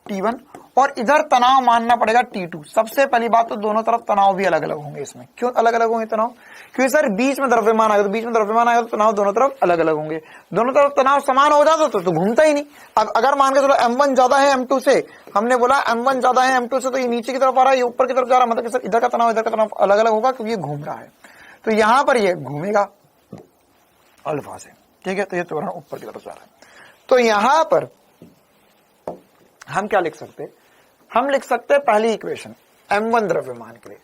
T1 और इधर तनाव मानना पड़ेगा T2। सबसे पहली बात तो दोनों तरफ तनाव भी अलग अलग होंगे। इसमें क्यों अलग अलग होंगे तनाव, क्योंकि सर बीच में द्रव्यमान आएगा, तो बीच में द्रव्यमान आएगा तो तनाव दोनों तरफ अलग अलग होंगे। दोनों तरफ तनाव समान हो जाता तो घूमता ही नहीं। अब अगर मान के चलो M1 ज्यादा है M2 से, हमने बोला M1 ज्यादा है M2 से, तो ये नीचे की तरफ आ रहा है, ये ऊपर की तरफ जा रहा है, मतलब कि सर इधर का तनाव अलग अलग होगा क्योंकि ये घूम रहा है। तो यहां पर ये घूमेगा अल्फा से, ठीक है। तो ये त्वरण ऊपर की तरफ जा रहा है। तो यहां पर हम क्या लिख सकते हैं, हम लिख सकते हैं पहली इक्वेशन M1 द्रव्यमान के लिए।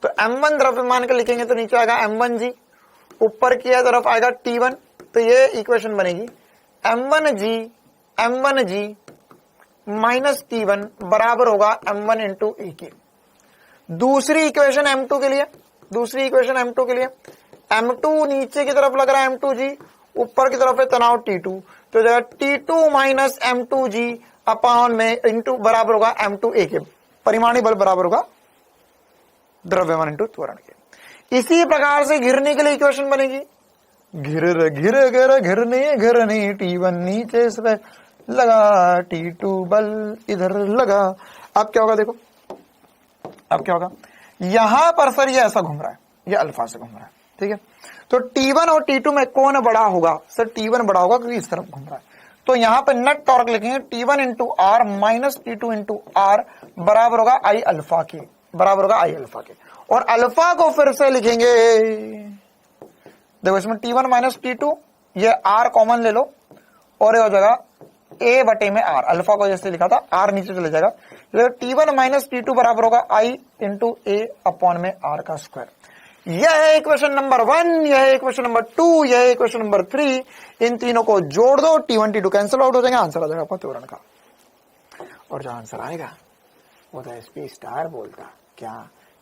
तो M1 द्रव्यमान के लिखेंगे तो नीचे आएगा M1G, ऊपर की तरफ आएगा T1। तो ये इक्वेशन बनेगी M1G माइनस T1 बराबर होगा M1 इंटू ए के। दूसरी इक्वेशन M2 के लिए, M2 नीचे की तरफ लग रहा है M2G, ऊपर की तरफ है तनाव T2। तो जगह T2 माइनस M2G अपॉन में इंटू बराबर होगा M2 ए के, परिमाणी बल बराबर होगा द्रव्यमान इंटू त्वरण के। इसी प्रकार से घिरने के लिए इक्वेशन बनेगी घिरने T1 नीचे से लगा, T2 बल इधर लगा। अब क्या होगा देखो, अब क्या होगा, यहां पर सर ये ऐसा घूम रहा है, ये अल्फा से घूम रहा है, ठीक है। तो T1 और T2 में कौन बड़ा होगा, सर T1 बड़ा होगा क्योंकि इस तरफ घूम रहा है। तो यहां पर नेट टॉर्क लिखेंगे T1 into R minus T2 into R बराबर होगा आई अल्फा के, और अल्फा को फिर से लिखेंगे, देखो इसमें T1 माइनस T2, ये आर कॉमन ले लो और हो जाएगा ए बटे में आर। अल्फा को जैसे लिखा था आर नीचे चले जाएगा, T1 माइनस T2 बराबर होगा आई इंटू ए अपॉन में आर का स्क्वायर। यह है इक्वेशन नंबर 1, यह है इक्वेशन नंबर 2, यह है इक्वेशन नंबर 3। इन तीनों को जोड़ दो, T1 T2 कैंसिल आउट हो जाएगा, आंसर आ जाएगा आपका त्वरण का। और जो आंसर आएगा वो तो एसपी स्टार बोलता क्या,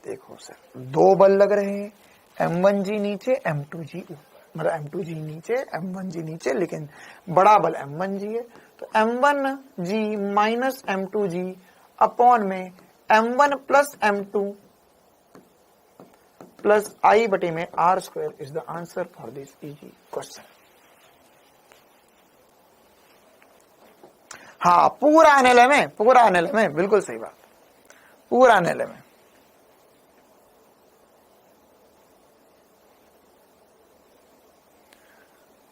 देखो सर दो बल लग रहे हैं, M1G नीचे M2G ऊपर, मतलब M2G नीचे M1G नीचे, लेकिन बड़ा बल M1G है। तो M1G माइनस M2G अपॉन में M1 plus M2 plus I बटे में R square is the answer for this easy question. हाँ पूरा एनएलएम है, बिल्कुल सही बात। पूरा नेले में।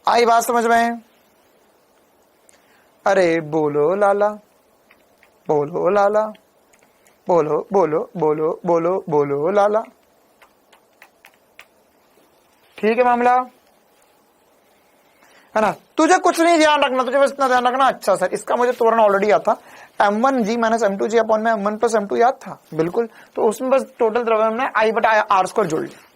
आई बात समझ में? अरे बोलो लाला, बोलो लाला, बोलो बोलो बोलो बोलो बोलो लाला। ठीक है मामला, है ना? तुझे कुछ नहीं ध्यान रखना, तुझे बस इतना ध्यान रखना, अच्छा सर इसका मुझे त्वरण ऑलरेडी आता, m1g माइनस m2g अपॉन में m1 प्लस m2 याद था, बिल्कुल। तो उसमें बस टोटल द्रव्यमान ने आई बटा आर स्क्वायर जोड़ लिया।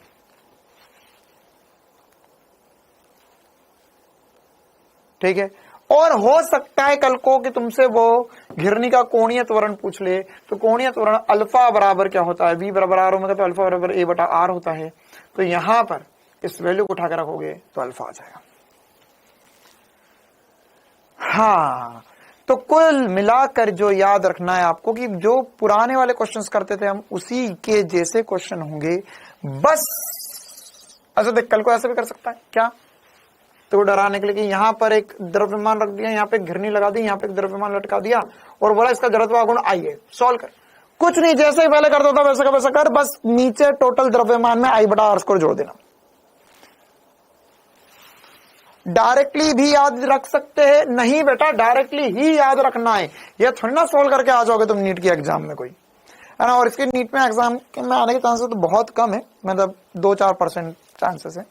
ठीक है, और हो सकता है कल को कि तुमसे वो घिरनी का कोणीय त्वरण पूछ ले, तो कोणीय त्वरण अल्फा बराबर क्या होता है, बी बराबर आर होगा, तो अल्फा बराबर ए बटा आर होता है। तो यहां पर इस वैल्यू को उठाकर रखोगे तो अल्फा आ जाएगा। हाँ, तो कुल मिलाकर जो याद रखना है आपको कि जो पुराने वाले क्वेश्चंस करते थे हम, उसी के जैसे क्वेश्चन होंगे बस। अच्छा देख, कल को ऐसे भी कर सकता है क्या, तो डराने के लिए कि यहां पर एक द्रव्यमान रख दिया, यहां पे एक घिरनी लगा दी, यहां पे एक द्रव्यमान लटका दिया और बोला इसका जड़त्व गुण आई है, सॉल्व कर। कुछ नहीं, जैसे ही पहले करता था वैसे का वैसा कर, बस नीचे टोटल द्रव्यमान में आई बटा आर स्क्वायर जोड़ देना। डायरेक्टली भी याद रख सकते हैं, नहीं बेटा डायरेक्टली ही याद रखना है, यह थोड़ी ना सॉल्व करके आ जाओगे तुम नीट के एग्जाम में कोई, है ना? और इसके नीट में एग्जाम में आने के चांसेस तो बहुत कम है, मतलब 2-4% चांसेस है।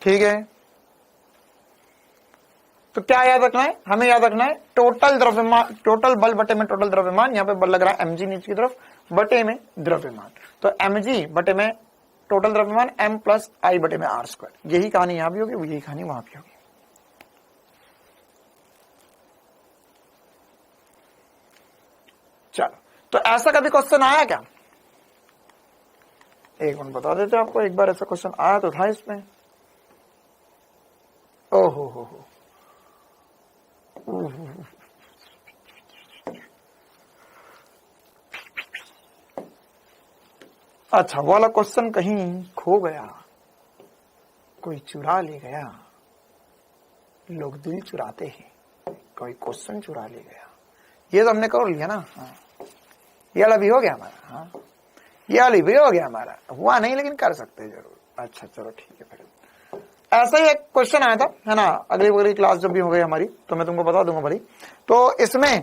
ठीक है, तो क्या याद रखना है, हमें याद रखना है टोटल द्रव्यमान, टोटल बल बटे में टोटल द्रव्यमान। यहां पे बल लग रहा है mg नीचे की तरफ, बटे में द्रव्यमान, तो mg बटे में टोटल द्रव्यमान m प्लस आई बटे में आर स्क्वायर। यही कहानी यहां भी होगी, यही कहानी वहां भी होगी। चलो, तो ऐसा कभी क्वेश्चन आया क्या? एक मिनट बता देते आपको, एक बार ऐसा क्वेश्चन आया तो था इसमें। ओहो हो, अच्छा वाला क्वेश्चन कहीं खो गया, कोई चुरा ले गया, लोग दिल चुराते हैं, कोई क्वेश्चन चुरा ले गया। ये तो हमने कर लिया ना, हाँ। ये वाला भी हो गया हमारा, हाँ ये वाली भी हो गया हमारा, हुआ नहीं लेकिन कर सकते जरूर। अच्छा चलो ठीक है, फिर ऐसा ही एक क्वेश्चन आया था, है ना? अगली क्लास जब भी हो गई हमारी तो मैं तुमको बता दूंगा भाई। तो इसमें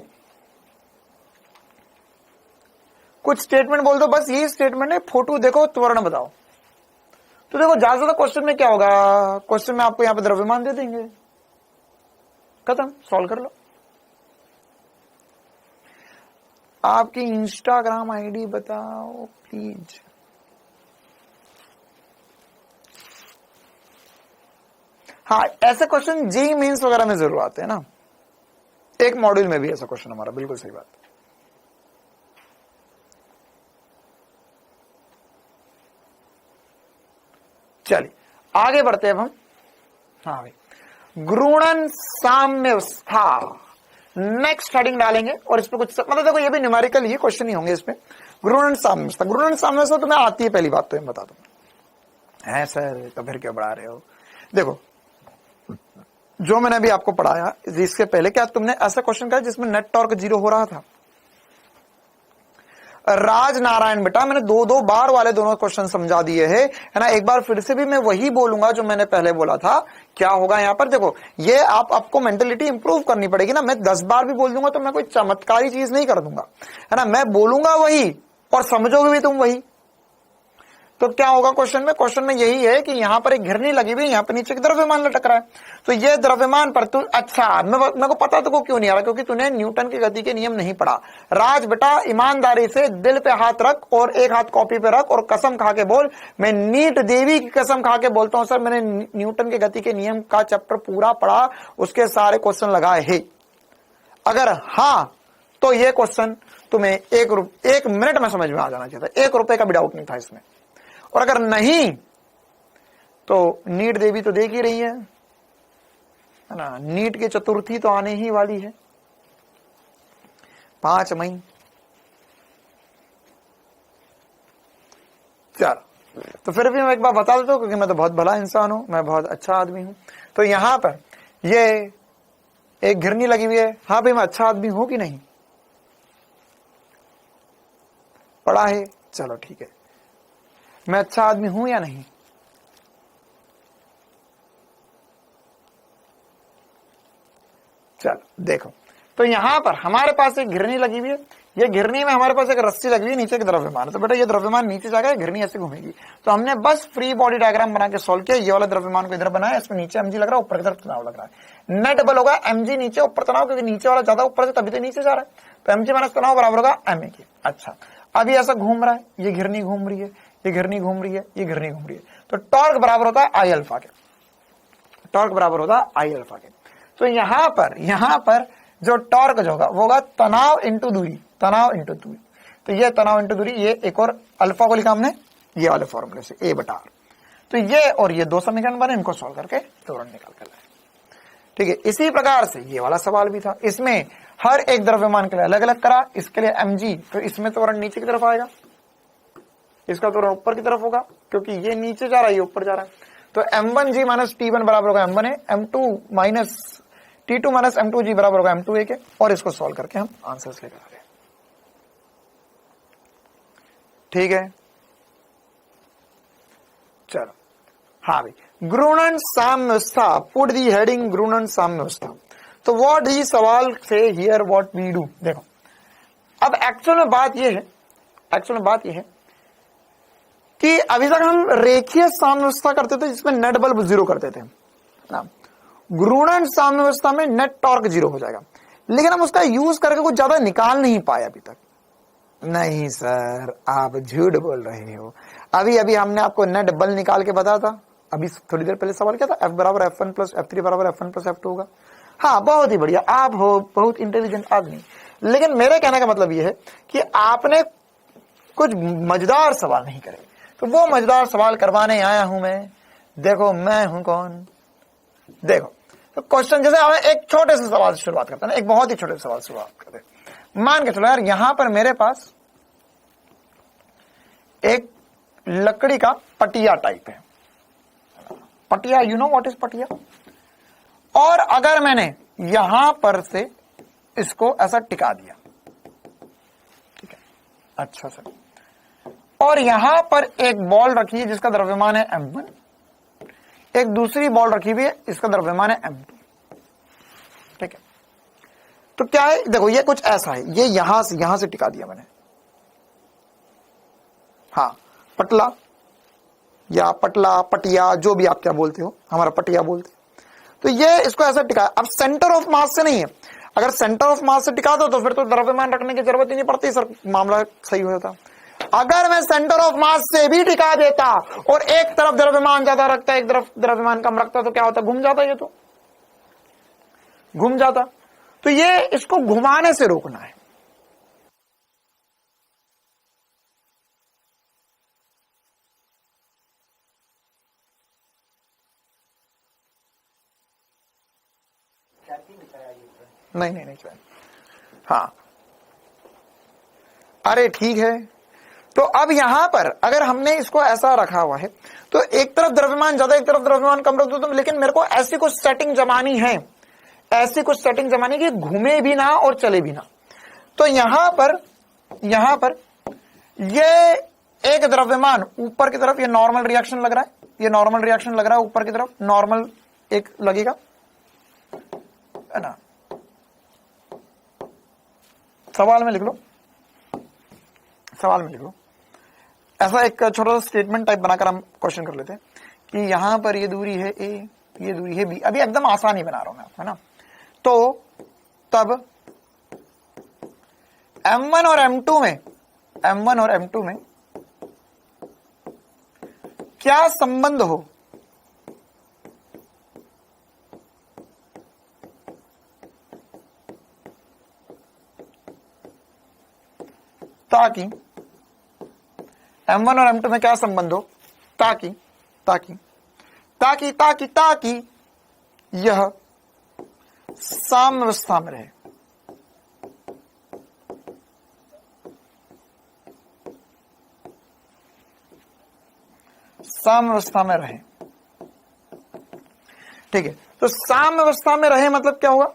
कुछ स्टेटमेंट बोल दो, बस यही स्टेटमेंट है, फोटो देखो त्वरण बताओ। तो देखो ज्यादा क्वेश्चन में क्या होगा, क्वेश्चन में आपको यहां पे द्रव्यमान दे देंगे, खत्म, सॉल्व कर लो। आपकी इंस्टाग्राम आईडी बताओ प्लीज। हाँ, ऐसे क्वेश्चन जेईई मेंस वगैरह में जरूर आते हैं ना, एक मॉड्यूल में भी ऐसा क्वेश्चन हमारा, बिल्कुल सही बात। चलिए आगे बढ़ते हैं अब हम। हाँ भाई, गुणन साम्यवस्था नेक्स्ट हेडिंग डालेंगे, और इस पे कुछ मतलब देखो ये भी न्यूमेरिकल ही क्वेश्चन ही होंगे इसमें। गुणन साम्यवस्था, गुणन साम्यवस्था तुम्हें आती है, पहली बात तो मैं बता दूंगा। है सर तो फिर क्यों बढ़ा रहे हो? देखो जो मैंने अभी आपको पढ़ाया, इसके पहले क्या तुमने ऐसा क्वेश्चन किया जिसमें नेट टॉर्क 0 हो रहा था? राज नारायण बेटा मैंने दो बार वाले दोनों क्वेश्चन समझा दिए हैं, है ना? एक बार फिर से भी मैं वही बोलूंगा जो मैंने पहले बोला था। क्या होगा यहाँ पर, देखो ये आपको मेंटेलिटी इंप्रूव करनी पड़ेगी ना। मैं 10 बार भी बोल दूंगा तो मैं कोई चमत्कारी चीज नहीं कर दूंगा, है ना? मैं बोलूंगा वही और समझोगे भी तुम वही। तो क्या होगा क्वेश्चन में यही है कि यहाँ पर एक घिरनी लगी हुई है, यहाँ पर नीचे की द्रव्यमान लटक रहा है, तो ये द्रव्यमान पर तू, अच्छा मेरे को पता तो क्यों नहीं आ रहा, क्योंकि तूने न्यूटन की गति के नियम नहीं पढ़ा। राज बेटा ईमानदारी से दिल पे हाथ रख और एक हाथ कॉपी पे रख और कसम खा के बोल, मैं नीट देवी की कसम खा के बोलता हूं सर मैंने न्यूटन के गति के नियम का चैप्टर पूरा पढ़ा, उसके सारे क्वेश्चन लगाए है। अगर हाँ तो ये क्वेश्चन तुम्हें 1 मिनट में समझ में आ जाना चाहिए था, 1 रुपए का भी डाउट नहीं था इसमें। और अगर नहीं तो नीट देवी तो देख ही रही है ना, नीट की चतुर्थी तो आने ही वाली है 5 मई। चलो तो फिर भी मैं एक बार बता देता हूं, क्योंकि मैं तो बहुत भला इंसान हूं, मैं बहुत अच्छा आदमी हूं। तो यहां पर ये एक घिरनी लगी हुई है, हाँ भाई मैं अच्छा आदमी हूं कि नहीं, पढ़ा है, चलो ठीक है, मैं अच्छा आदमी हूं या नहीं, चलो देखो, तो यहां पर हमारे पास एक घिरनी लगी हुई है, ये घिरनी में हमारे पास एक रस्सी लगी हुई है, नीचे एक द्रव्यमान है, तो बेटा ये द्रव्यमान नीचे जाएगा, घिरनी ऐसे घूमेगी, तो हमने बस फ्री बॉडी डायग्राम बना के सॉल्व किया, ये वाला द्रव्यमान को इधर बनाया, इसमें नीचे mg लग रहा है, ऊपर की तरफ तनाव लग रहा है, नेट बल होगा mg नीचे ऊपर तनाव, क्योंकि नीचे वाला ज्यादा ऊपर से तभी तो नीचे जा रहा है, तो mg माइनस तनाव बराबर होगा ma के। अच्छा, अभी ऐसा घूम रहा है, ये घिरनी घूम रही है, ये घिरनी घूम रही है, ये घिरनी घूम रही है, तो टॉर्क बराबर होता है आई अल्फा के, टॉर्क बराबर होता है आई अल्फा के। तो यहां पर जो टॉर्क जो होगा वो होगा तनाव इंटू दूरी, तनाव इंटू दूरी, तो ये तनाव इंटू दूरी, ये एक और अल्फा को लिखा हमने ये वाले फॉर्मूले से A/R, तो ये और ये दो समीकरण बने, इनको सॉल्व करके त्वरण निकाल कर लाए। ठीक है, इसी प्रकार से ये वाला सवाल भी था, इसमें हर एक द्रव्यमान के लिए अलग अलग करा, इसके लिए mg, तो इसमें त्वरण नीचे की तरफ आएगा, इसका त्वरण ऊपर की तरफ होगा, क्योंकि ये नीचे जा रहा है, ये ऊपर जा रहा है, तो m1g माइनस T1 बराबर होगा m1a, m2 minus T2 minus m2g बराबर होगा m2a के, और इसको सॉल्व करके हम आंसर्स लेकर आ रहे हैं। ठीक है, चलो, हाँ भाई, घूर्णन साम्यावस्था, पुट दी हेडिंग घूर्णन साम्यावस्था। तो व्हाट ही सवाल से हियर व्हाट वी डू, देखो अब एक्चुअल में बात यह है कि अभी तक हम रेखीय साम्यावस्था करते थे जिसमें नेट बल 0 करते थे ना, घूर्णन साम्यावस्था में नेट टॉर्क 0 हो जाएगा, लेकिन हम उसका यूज करके कुछ ज्यादा निकाल नहीं पाए अभी तक। नहीं सर, आप झूठ बोल रहे हो, अभी हमने आपको नेट बल निकाल के बताया था, अभी थोड़ी देर पहले सवाल क्या था, F बराबर F1 प्लस F3 बराबर F1 प्लस F2 होगा। हाँ, बहुत ही बढ़िया, आप हो बहुत इंटेलिजेंट आदमी, लेकिन मेरे कहने का मतलब यह है कि आपने कुछ मजेदार सवाल नहीं करे, तो वो मजेदार सवाल करवाने आया हूं मैं। देखो मैं हूं कौन, देखो तो क्वेश्चन, जैसे हमें एक छोटे से सवाल से शुरुआत करते हैं, एक बहुत ही छोटे से सवाल से शुरुआत करते हैं। मान के चलो यार, यहां पर मेरे पास एक लकड़ी का पटिया टाइप है, पटिया, यू नो व्हाट इज पटिया, और अगर मैंने यहां पर से इसको ऐसा टिका दिया, ठीक है, अच्छा सर, और यहां पर एक बॉल रखी है जिसका द्रव्यमान है m1, एक दूसरी बॉल रखी हुई है, इसका द्रव्यमान है m2, ठीक है, तो क्या है, देखो ये कुछ ऐसा है, ये यहां से टिका दिया मैंने, हाँ, पटला या पटला, पटिया, जो भी आप क्या बोलते हो, हमारा पटिया बोलते, तो ये इसको ऐसा टिका। अब सेंटर ऑफ मास से नहीं है, अगर सेंटर ऑफ मास से टिका दो तो फिर तो द्रव्यमान रखने की जरूरत ही नहीं पड़ती सर, मामला सही हो जाता। अगर मैं सेंटर ऑफ मास से भी टिका देता और एक तरफ द्रव्यमान ज्यादा रखता, एक तरफ द्रव्यमान कम रखता, तो क्या होता, घूम जाता, ये तो घूम जाता। तो ये इसको घुमाने से रोकना है। नहीं, हाँ, अरे ठीक है, तो अब यहां पर अगर हमने इसको ऐसा रखा हुआ है, तो एक तरफ द्रव्यमान ज्यादा, एक तरफ द्रव्यमान कम रख दो, तो लेकिन मेरे को ऐसी कुछ सेटिंग जमानी है, ऐसी कुछ सेटिंग जमानी कि घूमे भी ना और चले भी ना। तो यहां पर ये एक द्रव्यमान ऊपर की तरफ, ये नॉर्मल रिएक्शन लग रहा है, ये नॉर्मल रिएक्शन लग रहा है ऊपर की तरफ, नॉर्मल एक लगेगा, है ना, सवाल में लिख लो, ऐसा एक छोटा सा स्टेटमेंट टाइप बनाकर हम क्वेश्चन कर लेते हैं कि यहां पर ये दूरी है A, ये दूरी है B, अभी एकदम आसान ही बना रहा हूं मैं, है ना। तो तब M1 और M2 में क्या संबंध हो, ताकि M1 और M2 में क्या संबंध हो, ताकि यह साम्यावस्था में रहे, साम्यावस्था में रहे। ठीक है, तो साम्यावस्था में रहे मतलब क्या होगा,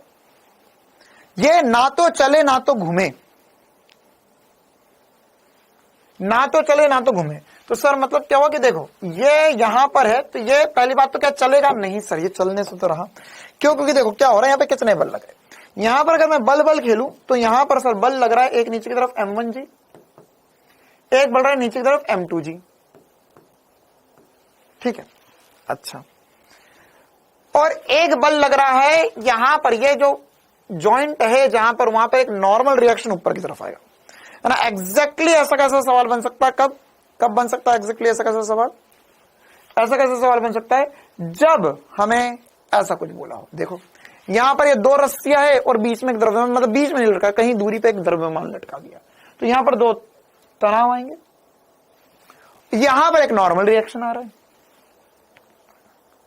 ये ना तो चले ना तो घूमे, ना तो चले ना तो घूमे। तो सर मतलब क्या हुआ कि देखो ये यहां पर है, तो ये पहली बात तो क्या चलेगा नहीं सर, ये चलने से तो रहा। क्यों? क्योंकि देखो क्या हो रहा है, यहां पे कितने बल लग रहे। यहां पर अगर मैं बल खेलूं तो यहां पर सर बल लग रहा है एक नीचे की तरफ M1G, एक बढ़ रहा है नीचे की तरफ M2G। ठीक है, अच्छा, और एक बल लग रहा है यहां पर, ये जो जॉइंट है जहां पर, वहां पर एक नॉर्मल रिएक्शन ऊपर की तरफ आएगा, है ना। एग्जैक्टली ऐसा कैसा सवाल बन सकता है, कब कब बन सकता है एग्जैक्टली ऐसा कैसा सवाल? ऐसा कैसा सवाल बन सकता है जब हमें ऐसा कुछ बोला हो। देखो यहां पर ये दो रस्सियां है और बीच में एक द्रव्यमान, मतलब बीच में नहीं लटका, कहीं दूरी पे एक द्रव्यमान लटका दिया, तो यहां पर दो तनाव आएंगे, यहां पर एक नॉर्मल रिएक्शन आ रहा है।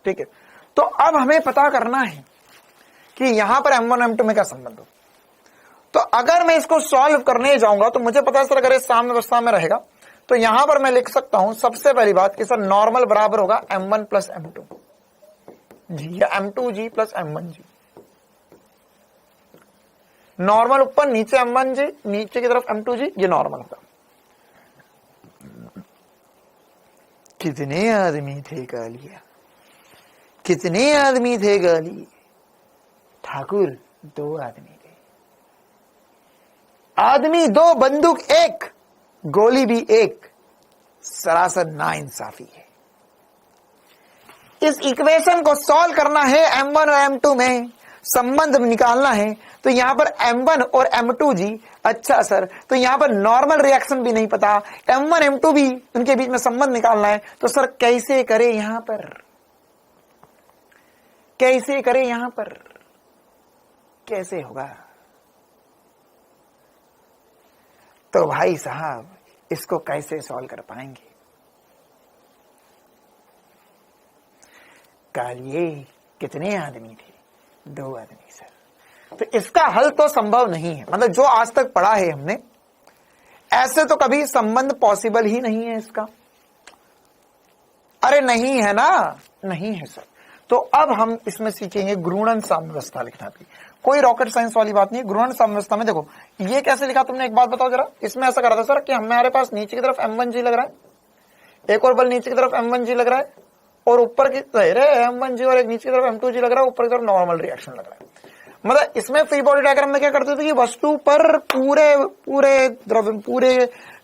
ठीक है, तो अब हमें पता करना है कि यहां पर M1 M2 में क्या संबंध हो। तो अगर मैं इसको सॉल्व करने जाऊंगा तो मुझे पता है सर अगर इस साम्य अवस्था में रहेगा तो यहां पर मैं लिख सकता हूं सबसे पहली बात कि सर नॉर्मल बराबर होगा M1 प्लस M2 जी, या M2G प्लस M1G। नॉर्मल ऊपर, नीचे M1G, नीचे की तरफ M2G, ये नॉर्मल होगा। कितने आदमी थे गालिया, कितने आदमी थे गाली? ठाकुर दो आदमी थे, आदमी दो बंदूक एक, गोली भी एक, सरासर नाइंसाफी है। इस इक्वेशन को सॉल्व करना है, M1 और M2 में संबंध निकालना है, तो यहां पर M1 और M2G, अच्छा सर तो यहां पर नॉर्मल रिएक्शन भी नहीं पता, M1 M2 भी उनके बीच में संबंध निकालना है, तो सर कैसे करें यहां पर, कैसे करें यहां पर, कैसे होगा? तो भाई साहब इसको कैसे सॉल्व कर पाएंगे? कालिए कितने आदमी थे? दो आदमी सर। तो इसका हल तो संभव नहीं है, मतलब जो आज तक पढ़ा है हमने, ऐसे तो कभी संबंध पॉसिबल ही नहीं है इसका। अरे नहीं है ना, नहीं है सर। तो अब हम इसमें सीखेंगे घूर्णन साम्यावस्था लिखना भी, कोई रॉकेट साइंस वाली बात नहीं है। घूर्णन साम्यावस्था में देखो ये कैसे लिखा तुमने, एक बात बताओ जरा। इसमें ऐसा करा था सर कि हमारे पास नीचे की तरफ M1G लग रहा है, एक और बल नीचे की तरफ M1G लग रहा है, और ऊपर की M1G और एक नीचे की तरफ M2G लग रहा है, ऊपर की तरफ नॉर्मल रिएक्शन लग रहा है। मतलब इसमें फ्री बॉडी डायग्राम में क्या करते थे कि वस्तु पर पूरे पूरे द्रव्य, पूरे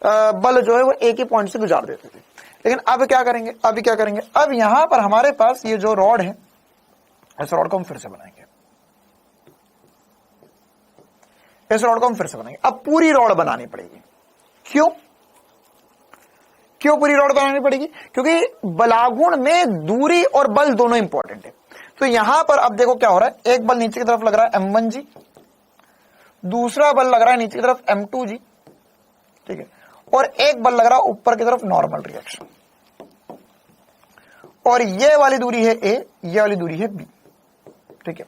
बल जो है वो एक ही पॉइंट से गुजार देते थे। लेकिन अब क्या करेंगे, अभी क्या करेंगे, अब यहां पर हमारे पास ये जो रॉड है, इस रॉड को हम फिर से बनाएंगे, इस रॉड को हम फिर से बनाएंगे। अब पूरी रॉड बनानी पड़ेगी। क्यों क्यों पूरी रॉड बनानी पड़ेगी? क्योंकि बलागुण में दूरी और बल दोनों इंपॉर्टेंट है। तो यहां पर अब देखो क्या हो रहा है, एक बल नीचे की तरफ लग रहा है M1G, दूसरा बल लग रहा है नीचे की तरफ M2G, ठीक है, और एक बल लग रहा है ऊपर की तरफ नॉर्मल रिएक्शन, और ये वाली दूरी है A, ये वाली दूरी है B, ठीक है।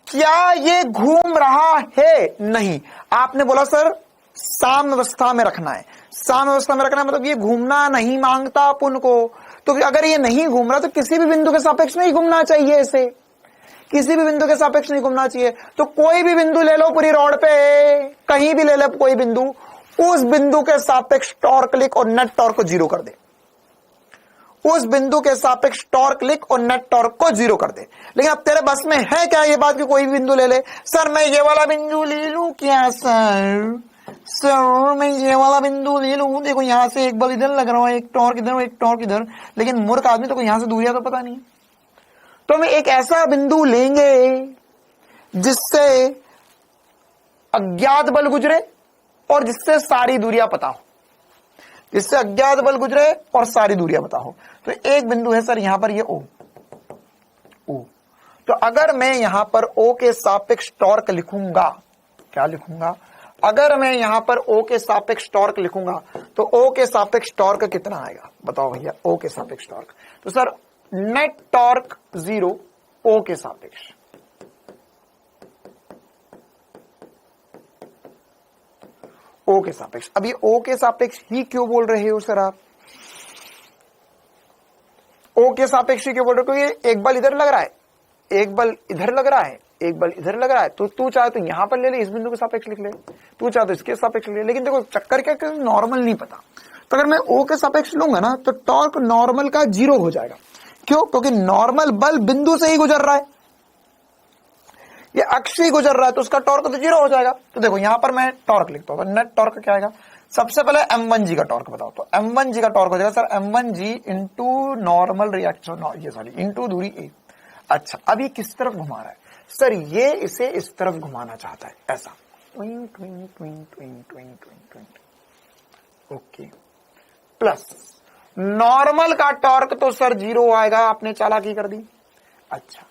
क्या ये घूम रहा है? नहीं। आपने बोला सर साम्यावस्था में रखना है, साम्यावस्था में रखना है मतलब ये घूमना नहीं मांगता अपन को। तो अगर ये नहीं घूम रहा तो किसी भी बिंदु के सापेक्ष नहीं घूमना चाहिए, इसे किसी भी बिंदु के सापेक्ष नहीं घूमना चाहिए। तो कोई भी बिंदु ले लो पूरी रॉड पे, कहीं भी ले लो कोई बिंदु, उस बिंदु के सापेक्ष टॉर्क लिख और नेट टॉर्क को जीरो कर दे, उस बिंदु के सापेक्ष टॉर्क लिख और नेट टॉर्क को जीरो कर दे। लेकिन अब तेरे बस में है क्या ये बात कि कोई भी बिंदु ले ले? सर मैं ये वाला बिंदु ले लूं क्या सर? सर मैं ये वाला बिंदु ले लूं, देखो यहां से एक बल इधर लग रहा है, एक टॉर्क इधर, एक टॉर्क इधर, लेकिन मूर्ख आदमी तो यहां से दूरियां तो पता नहीं। तो हम एक ऐसा बिंदु लेंगे जिससे अज्ञात बल गुजरे और जिससे सारी दूरियां पता हो, जिससे अज्ञात बल गुजरे और सारी दूरियां पता हो। तो एक बिंदु है सर यहां पर ये O, तो अगर मैं यहां पर O के सापेक्ष टॉर्क लिखूंगा, क्या लिखूंगा? अगर मैं यहां पर O के सापेक्ष टॉर्क लिखूंगा तो O के सापेक्ष टॉर्क कितना आएगा बताओ भैया? O के सापेक्ष टॉर्क, तो sir net torque zero O के सापेक्ष, O के सापेक्ष। अब ये O के सापेक्ष ही क्यों बोल रहे हो सर आप? O के सापेक्ष ही क्यों बोल रहे हो? क्योंकि एक बल इधर लग रहा है, एक बल इधर लग रहा है, एक बल इधर लग रहा है, तो तू चाहे तो यहां पर ले ले, इस बिंदु के सापेक्ष लिख ले, तू चाहे तो इसके सापेक्ष ले ले। लेकिन देखो चक्कर क्या, नॉर्मल नहीं पता, तो अगर मैं O के सापेक्ष लूंगा ना तो टॉर्क नॉर्मल का 0 हो जाएगा। क्यों? क्योंकि नॉर्मल बल बिंदु से ही गुजर रहा है, ये अक्ष ही गुजर रहा है, तो उसका टॉर्क तो 0 हो जाएगा। तो देखो यहां पर मैं टॉर्क लिखता हूं, नेट टॉर्क क्या आएगा? सबसे पहले m1g का टॉर्क बताओ, तो m1g का टॉर्क हो जाएगा sir m1g into normal reaction, ये सॉरी इंटू दूरी a। अच्छा, अब ये किस तरफ घुमा रहा है सर? ये इसे इस तरफ घुमाना चाहता है, ऐसा ट्विंग ट्विंग ट्विंग ट्विंग ट्विंग ट्विंग। ओके, प्लस नॉर्मल का टॉर्क तो सर 0 आएगा, आपने चालाकी कर दी। अच्छा,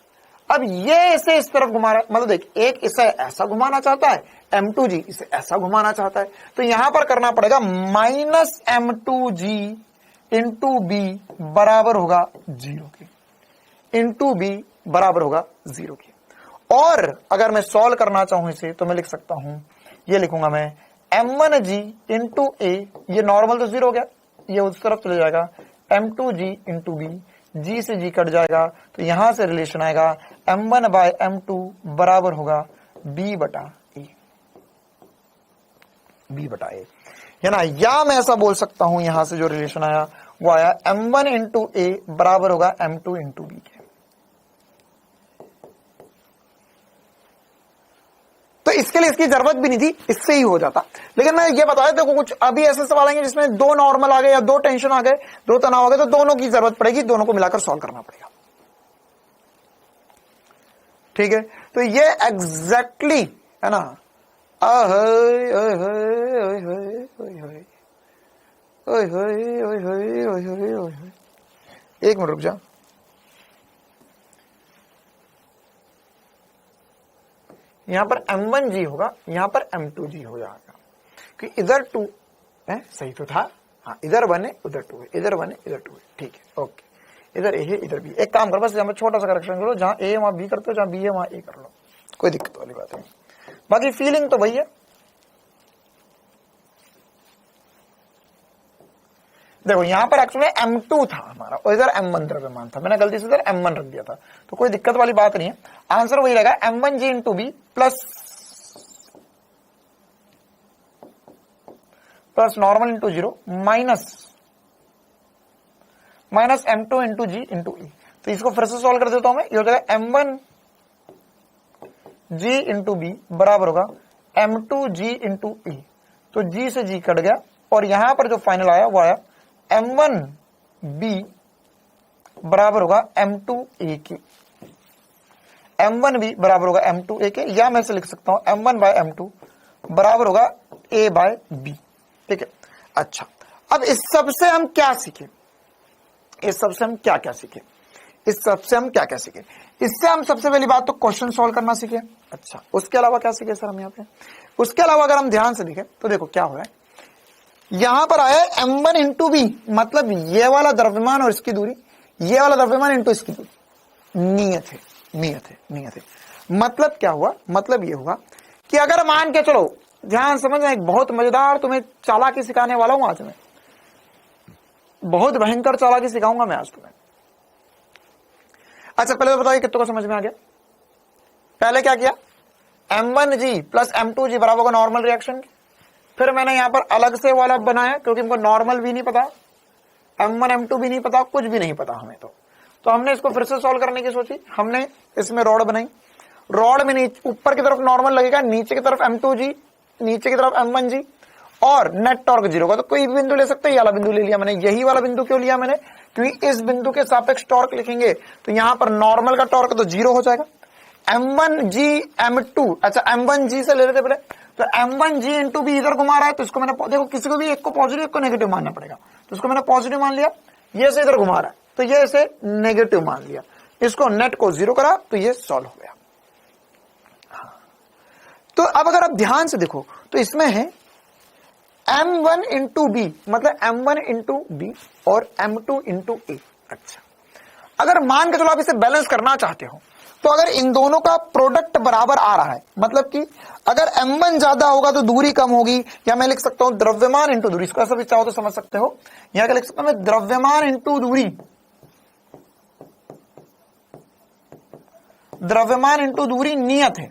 अब ये इसे इस तरफ घुमा रहा है, मतलब देख, एक इसे ऐसा घुमाना चाहता है, m2g इसे ऐसा घुमाना चाहता है, तो यहां पर करना पड़ेगा माइनस m2g इंटू बी बराबर होगा 0 के, इंटू बी बराबर होगा 0 के। और अगर मैं सॉल्व करना चाहूं इसे तो मैं लिख सकता हूं, ये लिखूंगा मैं m1g इंटू ए, ये नॉर्मल तो 0 हो गया, ये उस तरफ चले जाएगा, m2g इंटू बी, g से g कट जाएगा, तो यहां से रिलेशन आएगा m1 बाय m2 बराबर होगा b बटा a, b बटा a, है ना। या मैं ऐसा बोल सकता हूं, यहां से जो रिलेशन आया वो आया m1 इंटू a बराबर होगा m2 इंटू b के। तो इसके लिए इसकी जरूरत भी नहीं थी, इससे ही हो जाता। लेकिन मैं ये बताया, देखो कुछ अभी ऐसे सवाल आएंगे जिसमें 2 नॉर्मल आ गए या 2 टेंशन आ गए, 2 तनाव आ गए, तो दोनों की जरूरत पड़ेगी, दोनों को मिलाकर सॉल्व करना पड़ेगा। ठीक है, तो ये एग्जैक्टली है ना। एक मिनट रुक जा, यहां पर m1g होगा, यहां पर m2g हो जाएगा, कि इधर 2 है, सही तो था, हाँ, इधर 1 है उधर 2 है, इधर 1 है इधर 2 है, ठीक है, ओके, इधर ए है इधर बी। एक काम करो, बस यहां पर छोटा सा करेक्शन करो, जहां ए है वहां बी करते हो, जहां बी है वहां ए कर लो, कोई दिक्कत वाली बात नहीं, बाकी फीलिंग तो वही है। देखो यहां पर एक्चुअली m2 था हमारा और इधर m1 द्रव्यमान था, मैंने गलती से इधर m1 रख दिया था, तो कोई दिक्कत वाली बात नहीं है। आंसर वही रहेगा m1g into B plus normal into 0 minus m2 into G into E. तो इसको फिर से सॉल्व कर देता हूं मैं, ये हो जाएगा m1g इंटू बी बराबर होगा m2g इंटू ई, तो g से g कट गया, और यहां पर जो फाइनल आया वो आया m1b बराबर होगा m2a के, m1b बराबर होगा m2a के, या मैं से लिख सकता हूं m1 बाय m2 बराबर होगा a बाय b। ठीक है, अच्छा, अब इस सब से हम क्या सीखे, इस सब से हम क्या क्या सीखे, इस सब से हम क्या क्या सीखे? इससे हम सबसे पहली बात तो क्वेश्चन सॉल्व करना सीखे। अच्छा, उसके अलावा क्या सीखे सर हम यहाँ पे? उसके अलावा अगर हम ध्यान से देखें तो देखो क्या हो रहा है, यहां पर आया m1 इंटू बी, मतलब ये वाला द्रव्यमान और इसकी दूरी, ये वाला द्रव्यमान इंटू इसकी दूरी, नियत है। मतलब क्या हुआ? मतलब ये हुआ कि अगर मान के चलो, ध्यान समझना, एक बहुत मजेदार तुम्हें चालाकी सिखाने वाला हूं आज मैं, बहुत भयंकर चालाकी सिखाऊंगा मैं आज तुम्हें। अच्छा, पहले तो बताइए कितनों को समझ में आ गया? पहले क्या किया, m1g प्लस m2g बराबर होगा नॉर्मल रिएक्शन के, फिर मैंने यहां पर अलग से वाला बनाया क्योंकि हमको नॉर्मल भी नहीं पता, m1 m2 भी नहीं पता, कुछ भी नहीं पता हमें, तो हमने इसको फिर से सॉल्व करने की सोची। हमने इसमें रॉड बनाई, रॉड में ऊपर की तरफ नॉर्मल लगेगा, नीचे की तरफ m2g, नीचे की तरफ m1g, और नेट टॉर्क 0 का, तो कोई भी बिंदु ले सकते हैं, ये वाला बिंदु ले लिया मैंने। यही वाला बिंदु क्यों लिया मैंने? क्योंकि इस बिंदु के सापेक्ष टॉर्क लिखेंगे तो यहां पर नॉर्मल का टॉर्क तो 0 हो जाएगा, m1g m2, अच्छा m1g से ले लेते पहले, तो m1g इंटू बी इधर घुमा रहा है, तो इसको मैंने, देखो किसी को भी एक को पॉजिटिव एक को नेगेटिव मानना पड़ेगा, तो इसको मैंने पॉजिटिव मान लिया, ये से इधर घुमा रहा है तो ये से नेगेटिव मान लिया, इसको नेट को 0 करा तो ये सॉल्व हो गया। तो अब अगर आप ध्यान से देखो तो इसमें है m1 इंटू बी, मतलब m1 इंटू बी और m2 इंटू ए। अच्छा, अगर मान के चलो आप इसे बैलेंस करना चाहते हो तो अगर इन दोनों का प्रोडक्ट बराबर आ रहा है, मतलब कि अगर m1 ज्यादा होगा तो दूरी कम होगी, या मैं लिख सकता हूं द्रव्यमान इंटू दूरी, इसको ऐसा भी चाहो तो समझ सकते हो, यहां क्या लिख सकता हूं मैं, द्रव्यमान इंटू दूरी द्रव्यमान इंटू दूरी नियत है,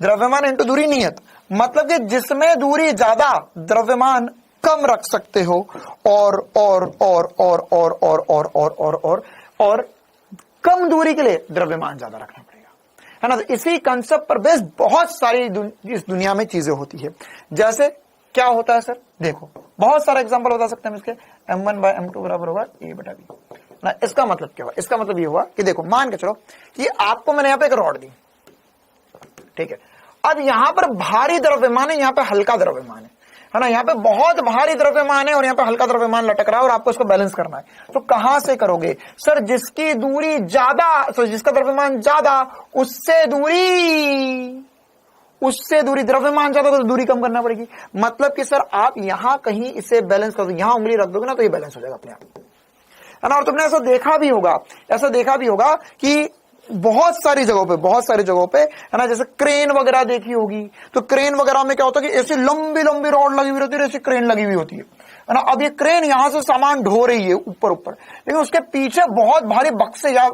द्रव्यमान इंटू दूरी नियत, मतलब कि जिसमें दूरी ज्यादा द्रव्यमान कम रख सकते हो और कम दूरी के लिए द्रव्यमान ज्यादा रखना पड़ेगा, है ना। तो इसी कंसेप्ट पर बेस्ड बहुत सारी इस दुनिया में चीजें होती है। जैसे क्या होता है सर, देखो बहुत सारे एग्जांपल बता सकते हैं इसके। m1 बाय m2 बराबर होगा a बटा b ना। इसका मतलब क्या हुआ, इसका मतलब ये हुआ कि देखो मान के चलो कि आपको मैंने यहां पे एक रॉड दी, ठीक है। अब यहां पर भारी द्रव्यमान है, यहां पे हल्का द्रव्यमान है ना। यहां पे बहुत भारी द्रव्यमान है और यहां पे हल्का द्रव्यमान लटक रहा है और आपको इसको बैलेंस करना है। तो कहां से करोगे सर, जिसकी दूरी ज्यादा, तो जिसका द्रव्यमान ज्यादा उससे दूरी द्रव्यमान ज्यादा तो दूरी कम करना पड़ेगी। मतलब कि सर आप यहां कहीं इसे बैलेंस कर दो, यहां उंगली रख दोगे ना तो ये बैलेंस हो जाएगा अपने आप, है ना। और तुमने ऐसा देखा भी होगा कि बहुत सारी जगहों पे है ना, जैसे क्रेन वगैरह देखी होगी, तो क्रेन वगैरह में क्या होता है कि ऐसी लंबी लंबी रॉड लगी हुई होती है, ऐसी क्रेन लगी हुई होती है ना। अब ये क्रेन यहां से सामान ढो रही है ऊपर, लेकिन उसके पीछे बहुत भारी बक्से या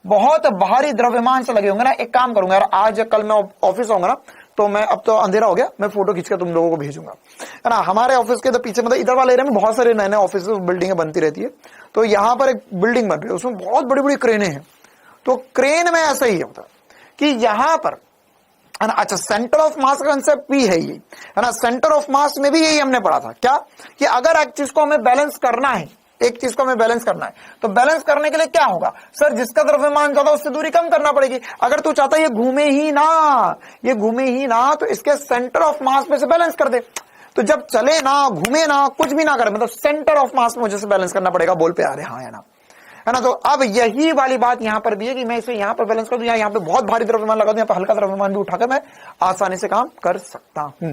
बहुत भारी द्रव्यमान से लगे होंगे ना। एक काम करूंगा यार, आज या कल मैं ऑफिस आऊंगा ना, तो मैं, अब तो अंधेरा हो गया, मैं फोटो खींचकर तुम लोगों को भेजूंगा, है ना। हमारे ऑफिस के तो पीछे, मतलब इधर वाले एरिया में बहुत सारे नए नए ऑफिस बिल्डिंगें बनती रहती है। तो यहां पर एक बिल्डिंग बन रही है, उसमें बहुत बड़ी बड़ी क्रेनें हैं। तो क्रेन में ऐसा ही होता कि यहां पर, है ना, अच्छा सेंटर ऑफ मास का कंसेप्ट भी है ये, है ना। सेंटर ऑफ मास में भी यही हमने पढ़ा था, क्या कि अगर एक चीज को हमें बैलेंस करना है, तो बैलेंस करने के लिए क्या होगा सर, जिसका द्रव्यमान ज्यादा उससे दूरी कम करना पड़ेगी। अगर तू चाहता है ये घूमे ही ना, तो इसके सेंटर ऑफ मास में से बैलेंस कर दे। तो जब चले ना, घूमे ना, कुछ भी ना करे, मतलब सेंटर ऑफ मास में मुझे से बैलेंस करना पड़ेगा। बोल पे आ रहे, हाँ या ना, है ना। तो अब यही वाली बात यहां पर भी है कि मैं इसे यहां पर बैलेंस कर दूं, यहां पे बहुत भारी द्रव्यमान लगा दूं, यहां पर हल्का द्रव्यमान भी उठाकर मैं आसानी से काम कर सकता हूं,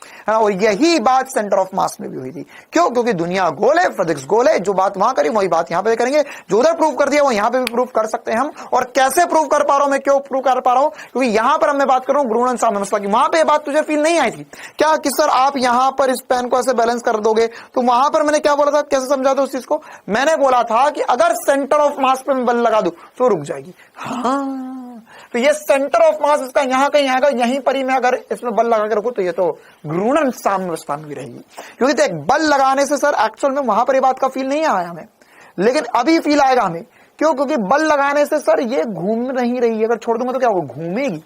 है ना। और यही बात सेंटर ऑफ मास में भी हुई थी। क्यों? क्योंकि दुनिया गोल है, फिजिक्स गोल है। जो बात वहां करी वही बात यहां पे करेंगे, जो उधर प्रूव कर दिया वो यहां पे भी प्रूव कर सकते हैं हम। और कैसे प्रूव कर पा रहा हूं मैं, क्यों प्रूव कर पा रहा हूं, क्योंकि यहां पर मैं बात कर रहा हूं घूर्णन साम्यावस्था की। वहां पे बात तुझे फील नहीं आई थी क्या कि सर आप यहां पर इस पेन को ऐसे बैलेंस कर दोगे, तो वहां पर मैंने क्या बोला था, कैसे समझा था उस चीज को, मैंने बोला था कि अगर सेंटर ऑफ मास पे मैं बल लगा दूं तो रुक जाएगी। हाँ, तो ये सेंटर ऑफ मास इसका यहां कहीं आएगा, यहीं पर ही मैं अगर इसमें बल लगा के रखूं तो ये तो घूर्णन साम्यावस्था में भी रहेगी। क्योंकि तो एक बल लगाने से सर एक्चुअल में वहां पर ये बात का फील नहीं आया हमें, लेकिन अभी फील आएगा हमें। क्यों? क्योंकि बल लगाने से सर ये घूम नहीं रही है, अगर छोड़ दूंगा तो क्या होगा, घूमेगी।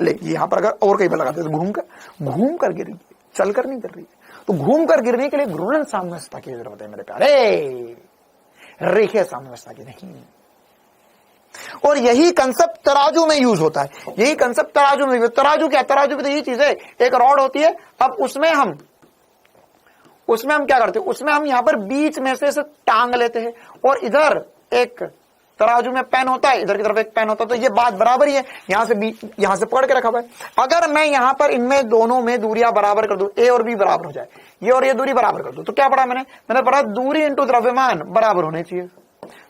लेकिन यहां पर अगर और कहीं बल लगाते तो घूम कर गिर रही है, चलकर नहीं गिर रही है। तो घूम कर गिरने के लिए घूर्णन साम्यावस्था की जरूरत है मेरे प्यारे, रेखीय साम्यावस्था की नहीं। और यही कंसेप्ट तराजू में यूज होता है, यही कंसेप्ट तराजू में। तराजू क्या, तराजू भी तो यही चीज है, एक रॉड होती है। अब उसमें हम क्या करते हैं, उसमें हम यहां पर बीच में से टांग लेते हैं, और इधर एक तराजू में पेन होता है, इधर की तरफ एक पेन होता है। तो ये बात बराबर ही है, यहां से पकड़ के रखा हुआ है। अगर मैं यहां पर इनमें दोनों में दूरियां बराबर कर दूं, ए और बी बराबर हो जाए, ये और ये दूरी बराबर कर दूं, तो क्या पढ़ा मैंने पढ़ा दूरी इंटू द्रव्यमान बराबर होने चाहिए।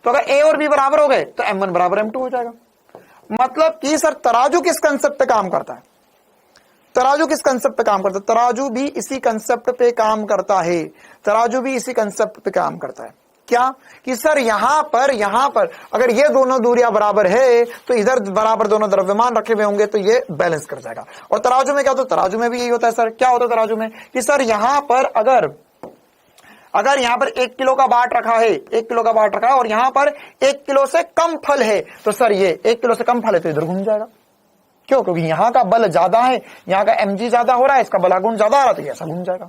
तो अगर ए और बी बराबर हो गए तो m1 बराबर m2 हो जाएगा। मतलब कि सर तराजू किस कंसेप्ट पे काम करता है, तराजू भी इसी कंसेप्ट पे काम करता है। क्या कि सर यहां पर अगर ये दोनों दूरियां बराबर है तो इधर बराबर दोनों द्रव्यमान रखे हुए होंगे तो ये बैलेंस कर जाएगा। और तराजू में क्या होता है, तराजू में भी यही होता है सर। क्या होता है तराजू में कि सर यहां पर अगर यहां पर 1 किलो का बाट रखा है और यहां पर 1 किलो से कम फल है, तो सर ये 1 किलो से कम फल है तो इधर घूम जाएगा। क्यों? क्योंकि यहां का बल ज्यादा है, यहां का mg ज्यादा हो रहा है, इसका बलागुण ज्यादा आ रहा है, तो ऐसा घूम जाएगा।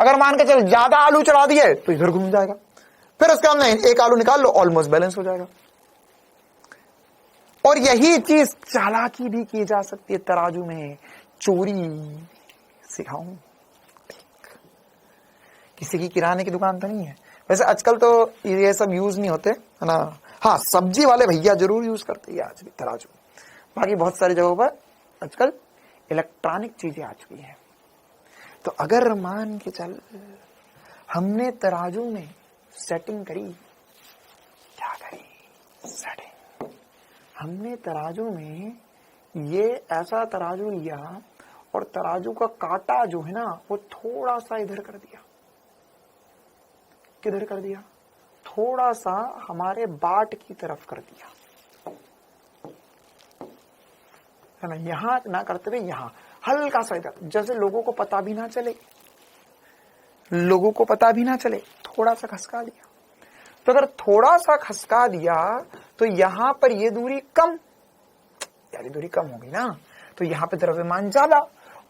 अगर मान के चल ज्यादा आलू चढ़ा दिए तो इधर घूम जाएगा। फिर उसका हमने एक आलू निकाल लो, ऑलमोस्ट बैलेंस हो जाएगा। और यही चीज चालाकी भी की जा सकती है तराजू में। चोरी सिखाऊं, किसी की किराने की दुकान तो नहीं है, वैसे आजकल तो ये सब यूज नहीं होते, है ना। हाँ, सब्जी वाले भैया जरूर यूज करते हैं आज भी तराजू। बाकी बहुत सारी जगहों पर आजकल इलेक्ट्रॉनिक चीजें आ चुकी हैं। तो अगर मान के चल हमने तराजू में सेटिंग करी, क्या करी सेटिंग, हमने तराजू में ये ऐसा तराजू लिया और तराजू का कांटा जो है ना वो थोड़ा सा इधर कर दिया। किधर कर दिया? थोड़ा सा हमारे बाट की तरफ कर दिया, है ना, यहां ना करते हुए यहां हल्का सा इधर, जैसे लोगों को पता भी ना चले, लोगों को पता भी ना चले, थोड़ा सा खसका दिया। तो अगर थोड़ा सा खसका दिया तो यहां पर ये दूरी कम, यार ये दूरी कम होगी ना, तो यहां पे द्रव्यमान ज्यादा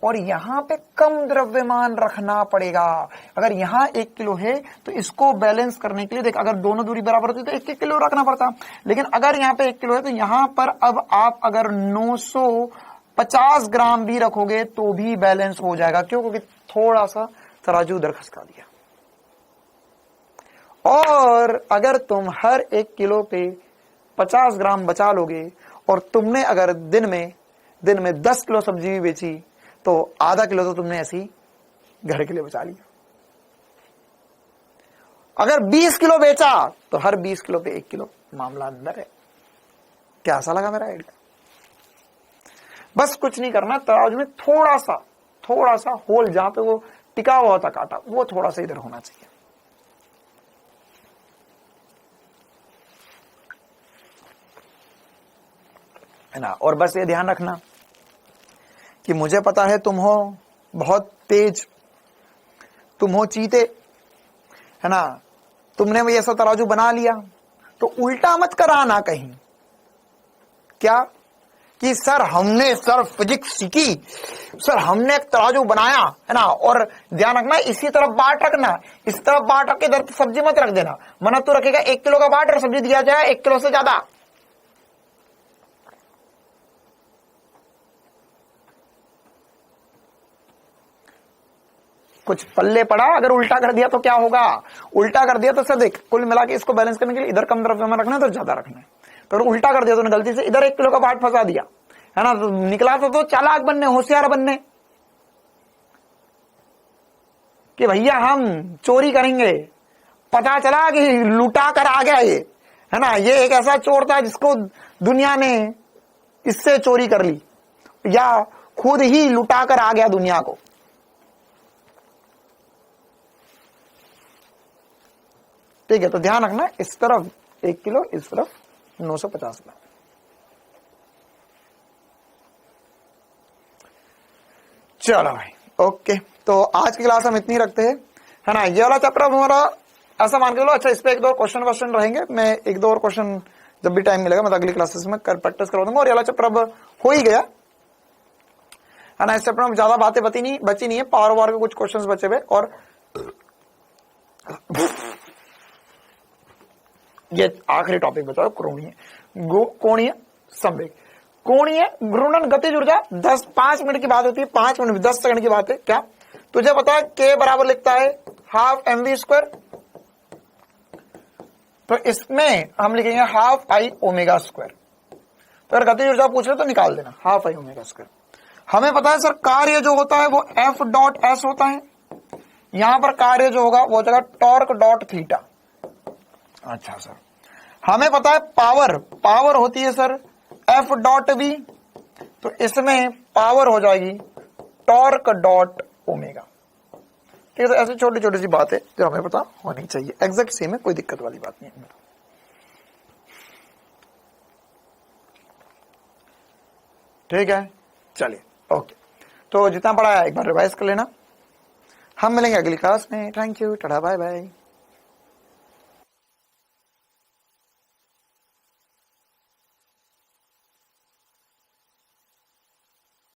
और यहां पे कम द्रव्यमान रखना पड़ेगा। अगर यहां 1 किलो है तो इसको बैलेंस करने के लिए देख, अगर दोनों दूरी बराबर होती तो 1 किलो रखना पड़ता, लेकिन अगर यहां पे 1 किलो है तो यहां पर अब आप अगर 950 ग्राम भी रखोगे तो भी बैलेंस हो जाएगा। क्यों? क्योंकि थोड़ा सा तराजू उधर खसका दिया। और अगर तुम हर 1 किलो पे 50 ग्राम बचा लोगे और तुमने अगर दिन में 10 किलो सब्जी भी बेची तो आधा किलो तो तुमने ऐसी घर के लिए बचा लिया। अगर 20 किलो बेचा तो हर 20 किलो पे 1 किलो, मामला अंदर है। कैसा लगा मेरा आइडिया? बस कुछ नहीं करना, तराजू में थोड़ा सा होल, जहां पे वो टिका हुआ था कांटा, वो थोड़ा सा इधर होना चाहिए, है ना। और बस ये ध्यान रखना कि मुझे पता है तुम हो बहुत तेज, तुम हो चीते, है ना, तुमने भी ऐसा तराजू बना लिया तो उल्टा मत कराना कहीं, क्या कि सर हमने फिजिक्स सीखी, सर हमने एक तराजू बनाया, है ना, और ध्यान रखना इसी तरफ बाट रखना, इस तरफ बाट रख के इधर सब्जी मत रख देना, वरना तू रखेगा 1 किलो का बाट और सब्जी दिया जाए 1 किलो से ज्यादा। कुछ पल्ले पड़ा, अगर उल्टा कर दिया तो क्या होगा? उल्टा कर दिया तो सर देख, कुल मिला के इसको बैलेंस करने के लिए इधर कम द्रव्यमान रखना है तो ज्यादा रखना है। तो अगर उल्टा कर दिया तो गलती से इधर 1 किलो का बाट फंसा दिया, है ना, तो निकला तो चालाक बनने, होशियार बनने कि भैया हम चोरी करेंगे, पता चला कि लुटा कर आ गया ये, है ना, ये एक ऐसा चोर था जिसको दुनिया ने इससे चोरी कर ली या खुद ही लुटा कर आ गया दुनिया को। ठीक है, तो ध्यान रखना इस तरफ 1 किलो, इस तरफ 950 ग्राम। चलो भाई, ओके, तो आज की क्लास हम इतनी रखते हैं, है ना। ये वाला चैप्टर हमारा ऐसा मान के लो, अच्छा इस पे 1-2 क्वेश्चन रहेंगे, मैं 1-2 और क्वेश्चन जब भी टाइम मिलेगा मैं अगली क्लासेस में कर प्रैक्टिस करवा दूंगा। और ये वाला चैप्टर अब हो ही गया, है ना। इस चैप्टर में ज्यादा बातें बची नहीं है, पावर वार के कुछ क्वेश्चन बचे हुए। और ये आखिरी टॉपिक बताओ, कोणीय संवेग, कोणीय घूर्णन गतिज ऊर्जा 5 मिनट की बात होती है, 5 मिनट 10 सेकंड की बात है। क्या तुझे पता है K बराबर लिखता है ½ mv², तो इसमें हम लिखेंगे ½ I⍵²। तो अगर गतिज ऊर्जा पूछ रहे तो निकाल देना ½ I⍵²। हमें पता है सर कार्य जो होता है वो F.S होता है, यहां पर कार्य जो होगा वो हो जाएगा टॉर्क डॉट थीटा। अच्छा सर, हमें पता है पावर होती है सर F.V, तो इसमें पावर हो जाएगी टॉर्क डॉट ओमेगा। ठीक है, तो ऐसी छोटी छोटी सी बात है जो हमें पता होनी चाहिए, एग्जैक्ट सेम है, कोई दिक्कत वाली बात नहीं है। ठीक है, चलिए ओके, तो जितना पढ़ा है एक बार रिवाइज कर लेना। हम मिलेंगे अगली क्लास में। Thank you, tata bye bye.